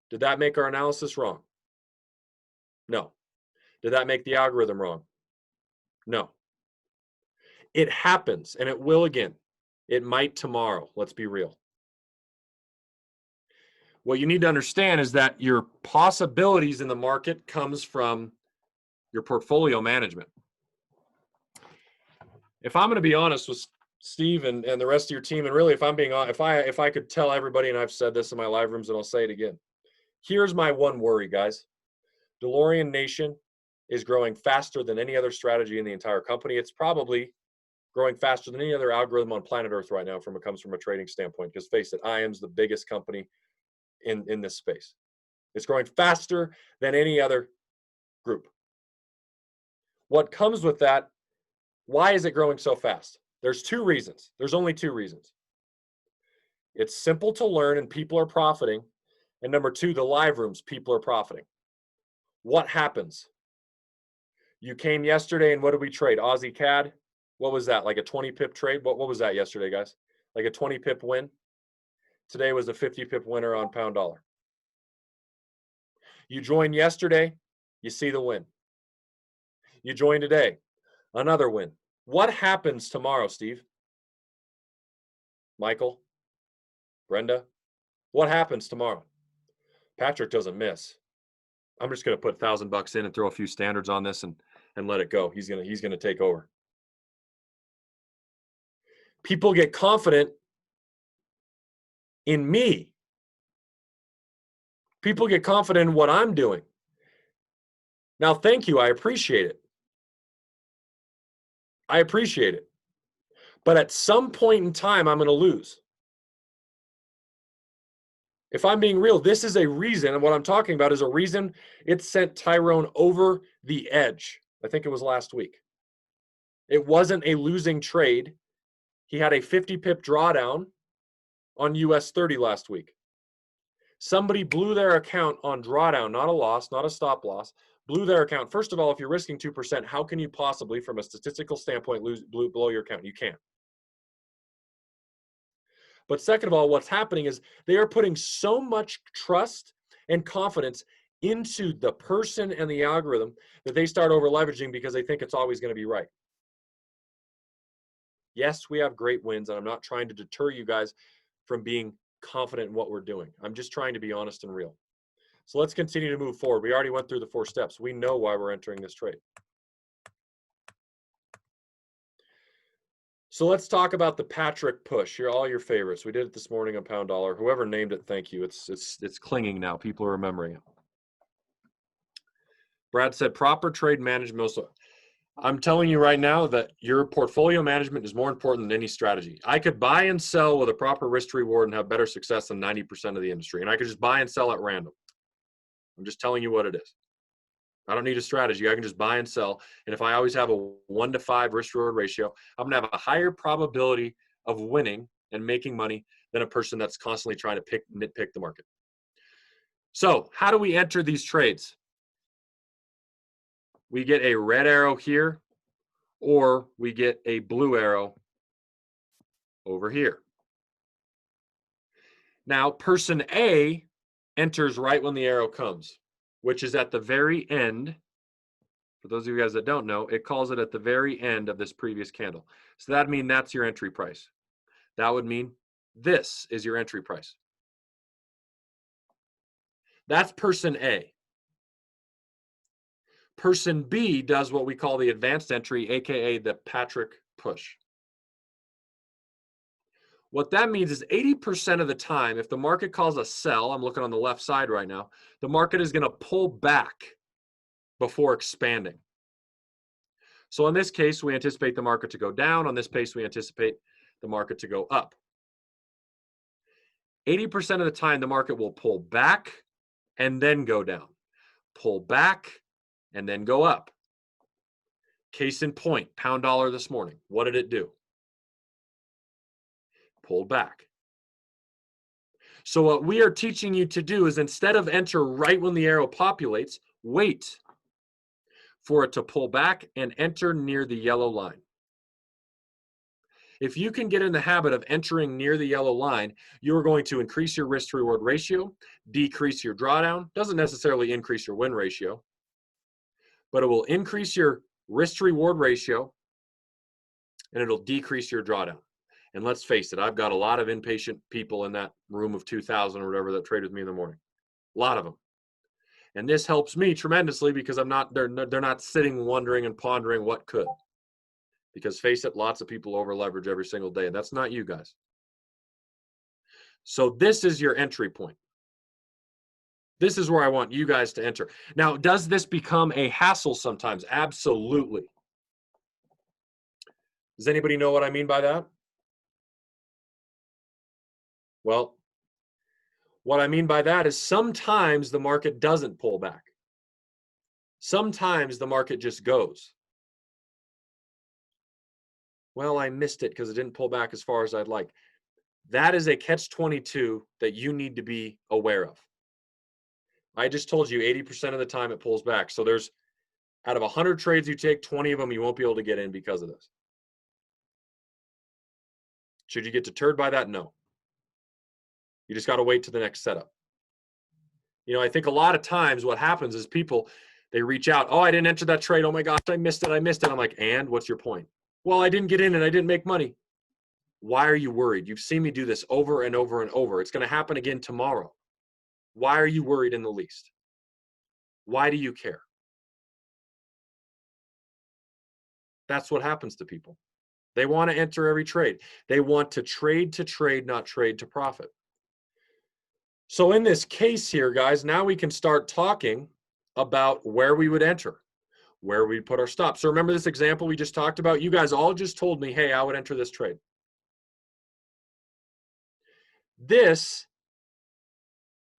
A: Did that make our analysis wrong? No. Did that make the algorithm wrong? No. It happens, and it will again. It might tomorrow. Let's be real. What you need to understand is that your possibilities in the market comes from your portfolio management. If I'm going to be honest with Steve and the rest of your team, and really if I'm being honest, if I could tell everybody, and I've said this in my live rooms and I'll say it again, here's my one worry, guys. Delorean Nation is growing faster than any other strategy in the entire company. It's probably growing faster than any other algorithm on planet Earth right now comes from a trading standpoint. Because face it, IAM's the biggest company in this space. It's growing faster than any other group. What comes with that, why is it growing so fast? There's two reasons. There's only two reasons. It's simple to learn and people are profiting. And number two, the live rooms, people are profiting. What happens? You came yesterday and what did we trade? Aussie CAD? What was that? Like a 20 pip trade? What was that yesterday, guys? Like a 20 pip win? Today was a 50 pip winner on pound dollar. You joined yesterday, you see the win. You join today, another win. What happens tomorrow, Steve? Michael? Brenda? What happens tomorrow? Patrick doesn't miss. I'm just going to put $1,000 in and throw a few standards on this and let it go. He's going to take over. People get confident in me. People get confident in what I'm doing. Now, thank you. I appreciate it. I appreciate it. But at some point in time, I'm going to lose. If I'm being real, this is a reason, and what I'm talking about is a reason it sent Tyrone over the edge. I think it was last week. It wasn't a losing trade. He had a 50 pip drawdown on US 30 last week. Somebody blew their account on drawdown, not a loss, not a stop loss, blew their account. First of all, if you're risking 2%, how can you possibly, from a statistical standpoint, blow your account? You can't. But second of all, what's happening is they are putting so much trust and confidence into the person and the algorithm that they start over leveraging because they think it's always going to be right. Yes, we have great wins, and I'm not trying to deter you guys from being confident in what we're doing. I'm just trying to be honest and real. So let's continue to move forward. We already went through the 4 steps. We know why we're entering this trade. So let's talk about the Patrick push. Here, all your favorites. We did it this morning on pound dollar. Whoever named it, thank you. It's clinging now. People are remembering it. Brad said proper trade management. I'm telling you right now that your portfolio management is more important than any strategy. I could buy and sell with a proper risk to reward and have better success than 90% of the industry. And I could just buy and sell at random. I'm just telling you what it is. I don't need a strategy. I can just buy and sell. And if I always have a 1 to 5 risk reward ratio, I'm going to have a higher probability of winning and making money than a person that's constantly trying to nitpick the market. So how do we enter these trades? We get a red arrow here, or we get a blue arrow over here. Now, person A enters right when the arrow comes, which is at the very end. For those of you guys that don't know, it calls it at the very end of this previous candle. So that means that's your entry price. That would mean this is your entry price. That's person A. Person B does what we call the advanced entry, aka the Patrick push. What that means is 80% of the time, if the market calls a sell, I'm looking on the left side right now, the market is going to pull back before expanding. So in this case, we anticipate the market to go down. On this case, we anticipate the market to go up. 80% of the time, the market will pull back and then go down. Pull back and then go up. Case in point, pound dollar this morning. What did it do? Pulled back. So what we are teaching you to do is instead of enter right when the arrow populates, wait for it to pull back and enter near the yellow line. If you can get in the habit of entering near the yellow line, you're going to increase your risk to reward ratio, decrease your drawdown. Doesn't necessarily increase your win ratio, but it will increase your risk to reward ratio and it'll decrease your drawdown. And let's face it, I've got a lot of impatient people in that room of 2,000 or whatever that trade with me in the morning. A lot of them. And this helps me tremendously because they're not sitting wondering and pondering what could. Because face it, lots of people over leverage every single day, and that's not you guys. So this is your entry point. This is where I want you guys to enter. Now, does this become a hassle sometimes? Absolutely. Does anybody know what I mean by that? Well, what I mean by that is sometimes the market doesn't pull back. Sometimes the market just goes. Well, I missed it because it didn't pull back as far as I'd like. That is a catch-22 that you need to be aware of. I just told you 80% of the time it pulls back. So there's, out of 100 trades you take, 20 of them you won't be able to get in because of this. Should you get deterred by that? No. You just got to wait to the next setup. You know, I think a lot of times what happens is people, they reach out, oh, I didn't enter that trade. Oh my gosh, I missed it. I'm like, and what's your point? Well, I didn't get in and I didn't make money. Why are you worried? You've seen me do this over and over and over. It's going to happen again tomorrow. Why are you worried in the least? Why do you care? That's what happens to people. They want to enter every trade. They want to trade, not trade to profit. So in this case here, guys, now we can start talking about where we would enter, where we put our stop. So remember this example we just talked about? You guys all just told me, hey, I would enter this trade. This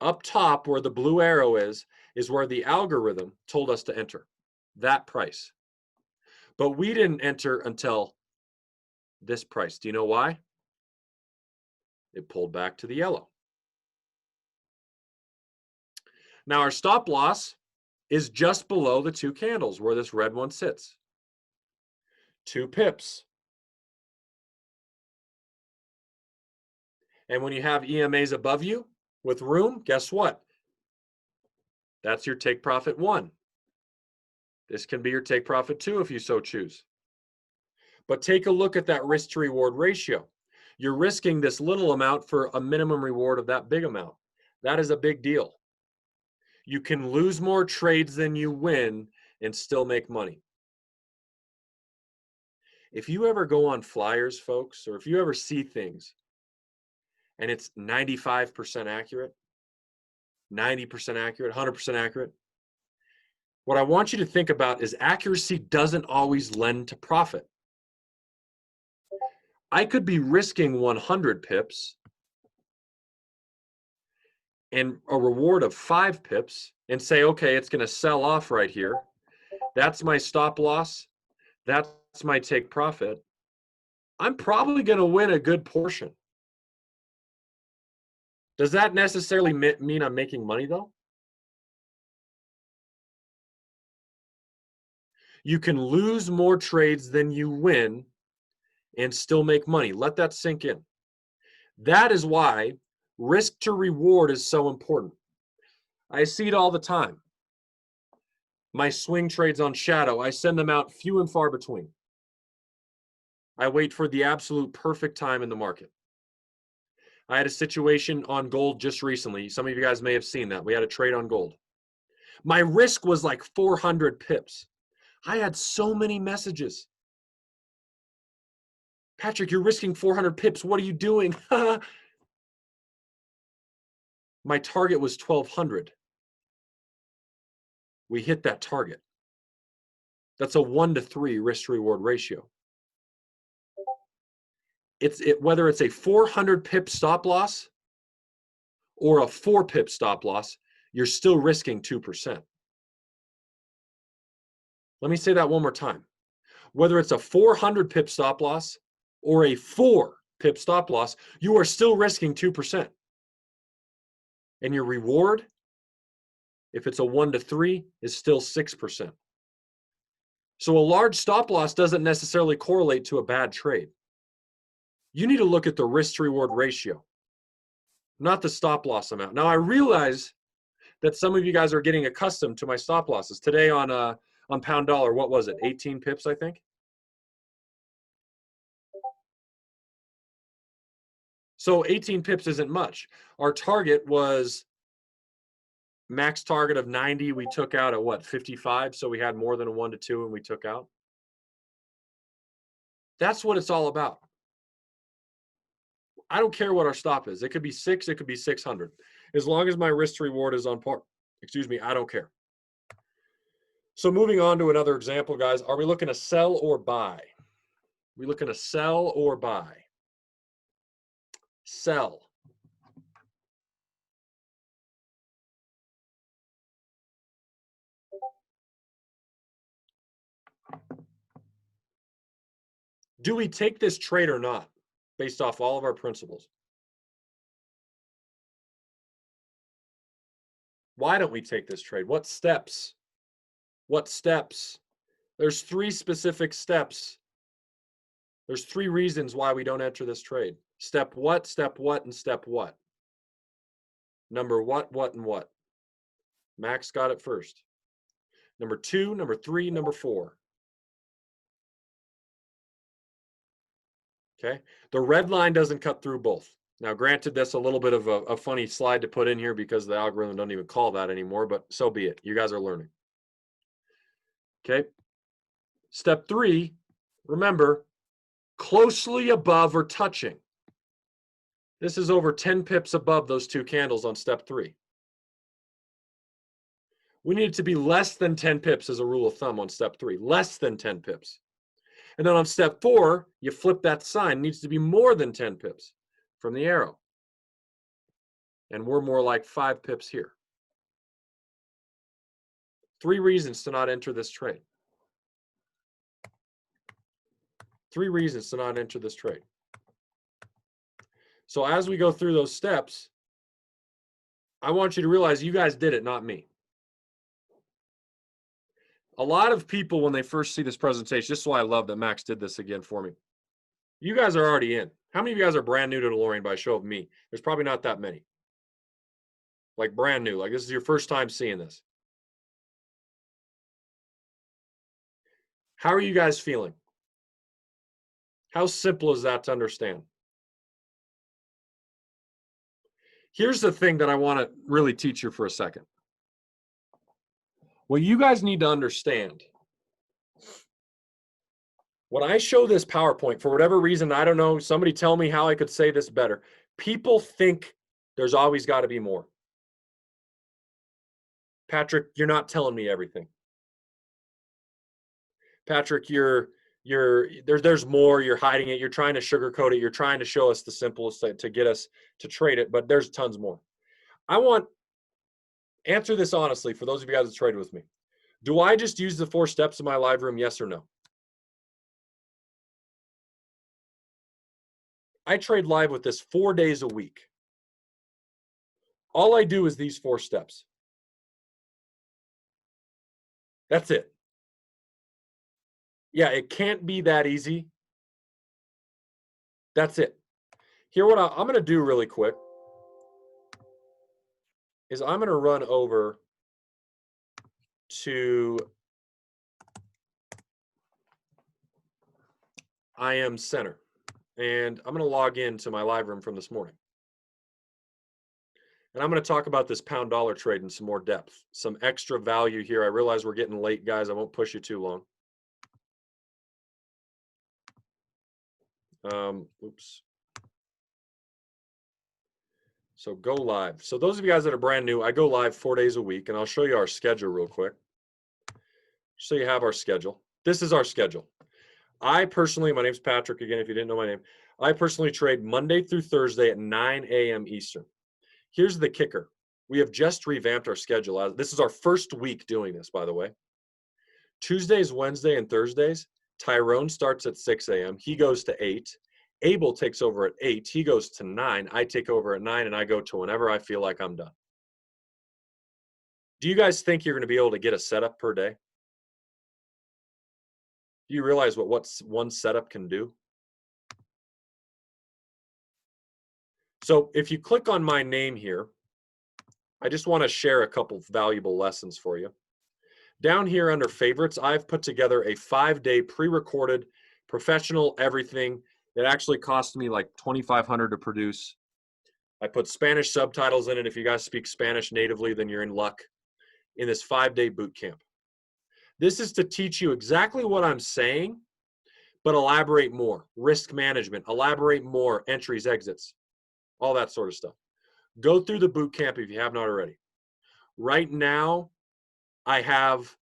A: up top where the blue arrow is where the algorithm told us to enter that price. But we didn't enter until this price. Do you know why? It pulled back to the yellow. Now our stop loss is just below the two candles where this red one sits. 2 pips. And when you have EMAs above you with room, guess what? That's your take profit 1. This can be your take profit 2 if you so choose. But take a look at that risk to reward ratio. You're risking this little amount for a minimum reward of that big amount. That is a big deal. You can lose more trades than you win and still make money. If you ever go on flyers, folks, or if you ever see things and it's 95% accurate, 90% accurate, 100% accurate, what I want you to think about is accuracy doesn't always lend to profit. I could be risking 100 pips and a reward of 5 pips and say, okay, it's going to sell off right here. That's my stop loss. That's my take profit. I'm probably going to win a good portion. Does that necessarily mean I'm making money though? You can lose more trades than you win and still make money. Let that sink in. That is why risk to reward is so important. I see it all the time. My swing trades on shadow, I send them out few and far between. I wait for the absolute perfect time in the market. I had a situation on gold just recently. Some of you guys may have seen that. We had a trade on gold. My risk was like 400 pips. I had so many messages. Patrick, you're risking 400 pips. What are you doing? My target was 1,200. We hit that target. That's a 1-to-3 risk to reward ratio. Whether it's a 400 pip stop loss or a 4 pip stop loss, you're still risking 2%. Let me say that one more time. Whether it's a 400 pip stop loss or a 4 pip stop loss, you are still risking 2%. And your reward, if it's a 1-to-3, is still 6%. So a large stop loss doesn't necessarily correlate to a bad trade. You need to look at the risk to reward ratio, not the stop loss amount. Now I realize that some of you guys are getting accustomed to my stop losses. Today on pound dollar, what was it? 18 pips, I think. So 18 pips isn't much. Our target was max target of 90. We took out at what, 55? So we had more than a 1-to-2 and we took out. That's what it's all about. I don't care what our stop is. It could be 6, it could be 600. As long as my risk to reward is on par, I don't care. So moving on to another example, guys, are we looking to sell or buy? We looking to sell or buy? Sell. Do we take this trade or not, based off all of our principles? Why don't we take this trade? What steps? What steps? There's 3 specific steps. There's 3 reasons why we don't enter this trade. Step what, and step what? Number what, and what? Max got it first. Number 2, number 3, number 4. Okay. The red line doesn't cut through both. Now, granted, that's a little bit of a funny slide to put in here because the algorithm don't even call that anymore, but so be it. You guys are learning. Okay. Step 3, remember, closely above or touching. This is over 10 pips above those 2 candles on step 3. We need it to be less than 10 pips as a rule of thumb on step 3, less than 10 pips. And then on step 4, you flip that sign. It needs to be more than 10 pips from the arrow. And we're more like 5 pips here. 3 reasons to not enter this trade. 3 reasons to not enter this trade. So as we go through those steps, I want you to realize you guys did it, not me. A lot of people, when they first see this presentation, this is why I love that Max did this again for me. You guys are already in. How many of you guys are brand new to Delorean by show of me? There's probably not that many. Like brand new, like this is your first time seeing this. How are you guys feeling? How simple is that to understand? Here's the thing that I want to really teach you for a second. What you guys need to understand, when I show this PowerPoint, for whatever reason, I don't know, somebody tell me how I could say this better. People think there's always got to be more. Patrick, you're not telling me everything. Patrick, there's more, you're hiding it, you're trying to sugarcoat it, you're trying to show us the simplest to get us to trade it, but there's tons more. Answer this honestly for those of you guys that trade with me. Do I just use the 4 steps in my live room, yes or no? I trade live with this 4 days a week. All I do is these 4 steps. That's it. Yeah, it can't be that easy. That's it. Here, what I'm going to do really quick is I'm going to run over to IM Center, and I'm going to log into my live room from this morning. And I'm going to talk about this pound dollar trade in some more depth, some extra value here. I realize we're getting late, guys. I won't push you too long. Oops. So go live. So those of you guys that are brand new, I go live 4 days a week, and I'll show you our schedule real quick. So you have our schedule. This is our schedule. I personally, my name's Patrick, again, if you didn't know my name. I personally trade Monday through Thursday at 9 a.m. Eastern. Here's the kicker. We have just revamped our schedule. This is our first week doing this, by the way. Tuesdays, Wednesday, and Thursdays, Tyrone starts at 6 a.m. He goes to 8. Abel takes over at 8. He goes to 9. I take over at 9, and I go to whenever I feel like I'm done. Do you guys think you're going to be able to get a setup per day? Do you realize what one setup can do? So if you click on my name here, I just want to share a couple valuable lessons for you. Down here under favorites, I've put together a 5-day pre-recorded professional everything. It actually cost me like $2,500 to produce. I put Spanish subtitles in it. If you guys speak Spanish natively, then you're in luck. In this 5-day boot camp. This is to teach you exactly what I'm saying, but elaborate more. Risk management, elaborate more, entries, exits, all that sort of stuff. Go through the boot camp if you have not already. Right now, I have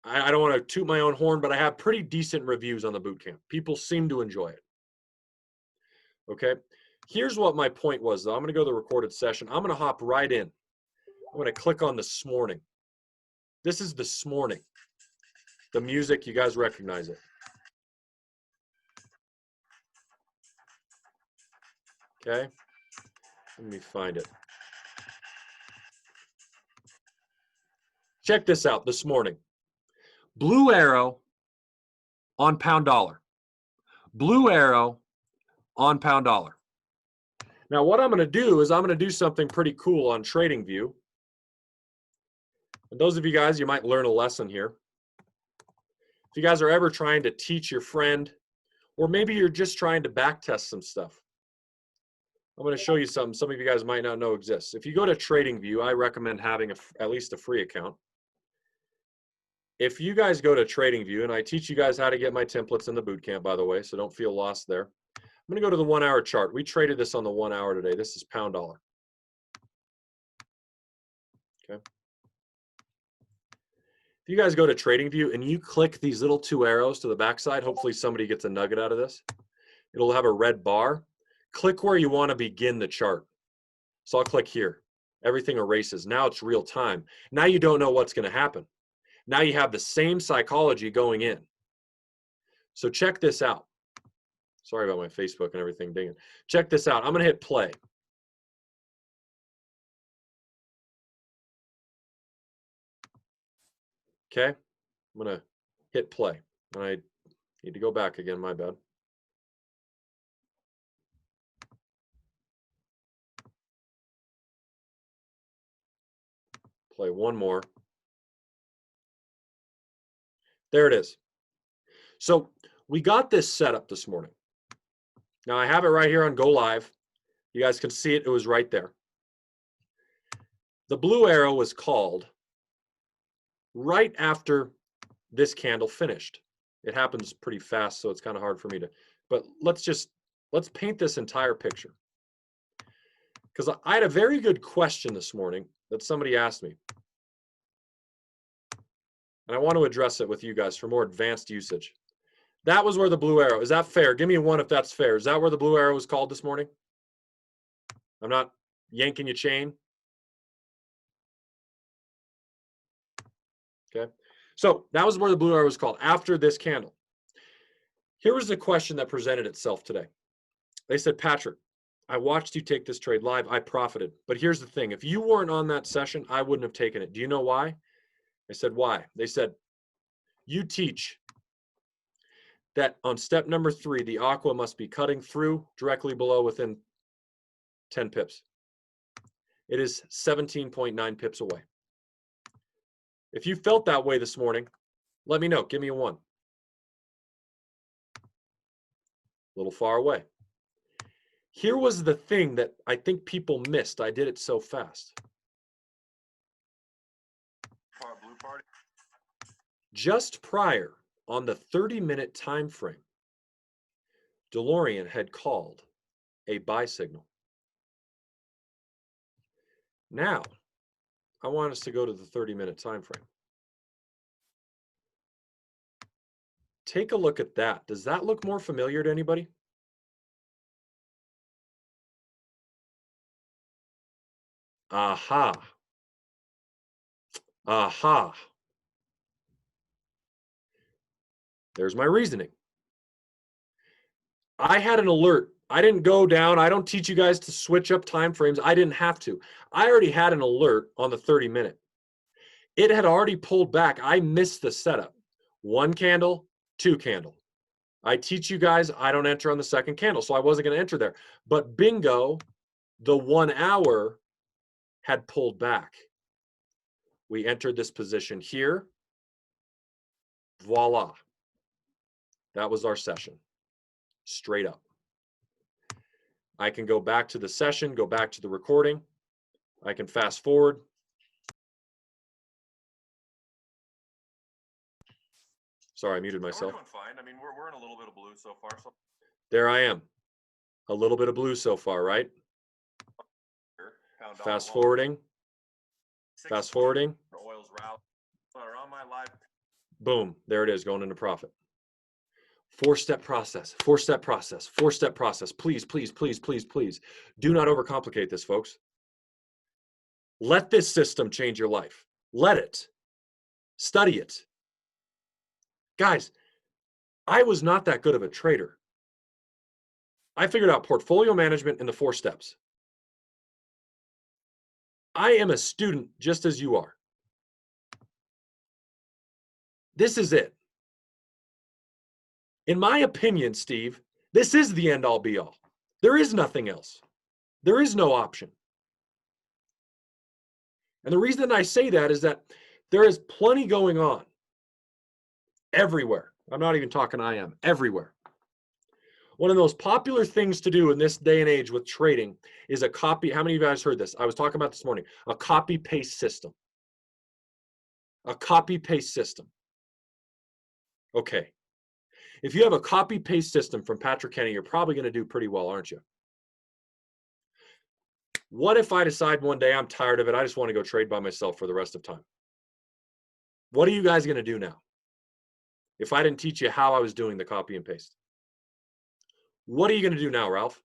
A: I don't want to toot my own horn, but I have pretty decent reviews on the boot camp. People seem to enjoy it. Okay. Here's what my point was, though. I'm going to go to the recorded session. I'm going to hop right in. I'm going to click on this morning. This is this morning. The music, you guys recognize it. Okay. Let me find it. Check this out this morning. Blue arrow on pound dollar. Blue arrow on pound dollar. Now, what I'm going to do is I'm going to do something pretty cool on TradingView. And those of you guys, you might learn a lesson here. If you guys are ever trying to teach your friend, or maybe you're just trying to back test some stuff, I'm going to show you something some of you guys might not know exists. If you go to TradingView, I recommend having at least a free account. If you guys go to TradingView, and I teach you guys how to get my templates in the bootcamp, by the way, so don't feel lost there. I'm going to go to the 1 hour chart. We traded this on the 1 hour today. This is pound dollar. Okay. If you guys go to TradingView and you click these little 2 arrows to the backside, hopefully somebody gets a nugget out of this. It'll have a red bar. Click where you want to begin the chart. So I'll click here. Everything erases. Now it's real time. Now you don't know what's going to happen. Now you have the same psychology going in. So check this out. Sorry about my Facebook and everything dinging. Check this out. I'm going to hit play. Okay. I'm going to hit play. And I need to go back again. My bad. Play one more. There it is. So we got this set up this morning. Now I have it right here on Go Live. You guys can see it. It was right there. The blue arrow was called right after this candle finished. It happens pretty fast, so it's kind of hard for me to, but let's paint this entire picture. Because I had a very good question this morning that somebody asked me. And I want to address it with you guys for more advanced usage. That was where the blue arrow, is that fair? Give me a 1 if that's fair. Is that where the blue arrow was called this morning? I'm not yanking your chain. Okay. So that was where the blue arrow was called, after this candle. Here was the question that presented itself today. They said, Patrick, I watched you take this trade live. I profited. But here's the thing. If you weren't on that session, I wouldn't have taken it. Do you know why? I said, why? They said, you teach that on step number 3, the aqua must be cutting through directly below within 10 pips. It is 17.9 pips away. If you felt that way this morning, let me know. Give me a 1. A little far away. Here was the thing that I think people missed. I did it so fast.
C: Blue party.
A: Just prior, on the 30-minute time frame, Delorean had called a buy signal. Now, I want us to go to the 30-minute time frame. Take a look at that. Does that look more familiar to anybody? Aha. Aha. There's my reasoning. I had an alert. I didn't go down. I don't teach you guys to switch up time frames. I didn't have to. I already had an alert on the 30-minute. It had already pulled back. I missed the setup. 1 candle, 2 candle. I teach you guys, I don't enter on the 2nd candle, so I wasn't going to enter there. But bingo, the 1 hour had pulled back. We entered this position here. Voila. That was our session. Straight up. I can go back to the session, go back to the recording. I can fast forward. Sorry, I muted myself.
C: We're doing fine. I mean, we're in a little bit of blue so far. So
A: There I am. A little bit of blue so far, right? Fast forwarding. Fast forwarding.
C: Oil's route. Are on my live.
A: Boom, there it is, going into profit. Four-step process, four-step process, four-step process. Please, please, please, please, please. Do not overcomplicate this, folks. Let this system change your life. Let it. Study it. Guys, I was not that good of a trader. I figured out portfolio management in the 4 steps. I am a student just as you are. This is it. In my opinion, Steve, this is the end all be all. There is nothing else. There is no option. And the reason I say that is that there is plenty going on everywhere. I'm not even talking I am, everywhere. One of the most popular things to do in this day and age with trading is a copy. How many of you guys heard this? I was talking about this morning, a copy-paste system. A copy-paste system. Okay. If you have a copy-paste system from Patrick Kenney, you're probably going to do pretty well, aren't you? What if I decide one day I'm tired of it, I just want to go trade by myself for the rest of time? What are you guys going to do now? If I didn't teach you how I was doing the copy and paste. What are you going to do now, Ralph?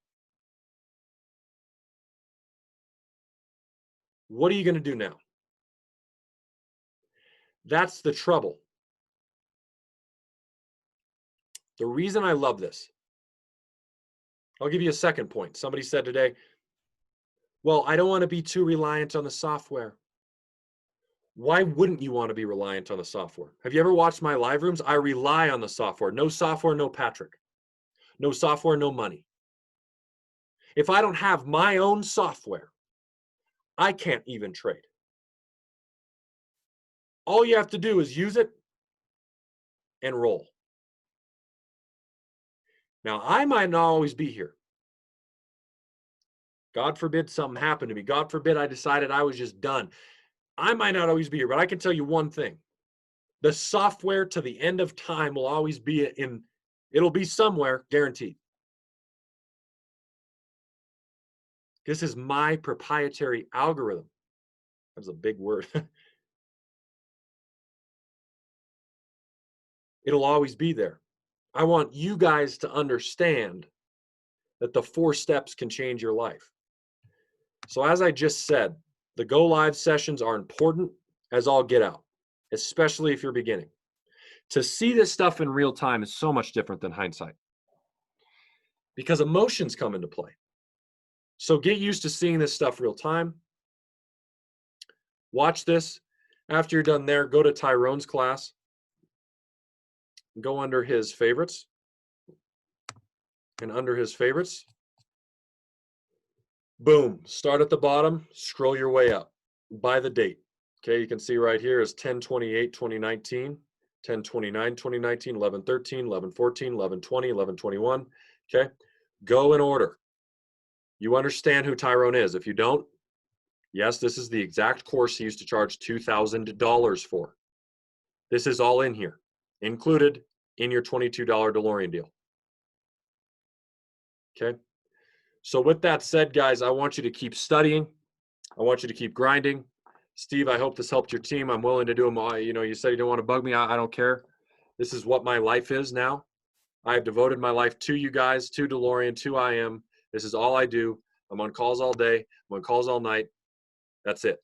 A: What are you going to do now? That's the trouble. The reason I love this, I'll give you a second point. Somebody said today, well, I don't want to be too reliant on the software. Why wouldn't you want to be reliant on the software? Have you ever watched my live rooms? I rely on the software. No software, no Patrick. No software, no money. If I don't have my own software, I can't even trade. All you have to do is use it and roll. Now, I might not always be here. God forbid something happened to me. God forbid I decided I was just done. I might not always be here, but I can tell you one thing. The software to the end of time will always be it'll be somewhere, guaranteed. This is my proprietary algorithm. That's a big word. It'll always be there. I want you guys to understand that the 4 steps can change your life. So as I just said, the Go Live sessions are important as all get out, especially if you're beginning. To see this stuff in real time is so much different than hindsight because emotions come into play. So get used to seeing this stuff real time. Watch this. After you're done there, go to Tyrone's class. Go under his favorites. And under his favorites, boom, start at the bottom, scroll your way up by the date. Okay, you can see right here is 10/28/2019, 10/29/2019, 11/13, 11/14, 11/20, 11/21. Okay, go in order. You understand who Tyrone is. If you don't, yes, this is the exact course he used to charge $2,000 for. This is all in here, included in your $22 Delorean deal. Okay. So with that said, guys, I want you to keep studying. I want you to keep grinding. Steve, I hope this helped your team. I'm willing to do them all. You know, you said you don't want to bug me. I don't care. This is what my life is now. I have devoted my life to you guys, to Delorean, to IM. This is all I do. I'm on calls all day. I'm on calls all night. That's it.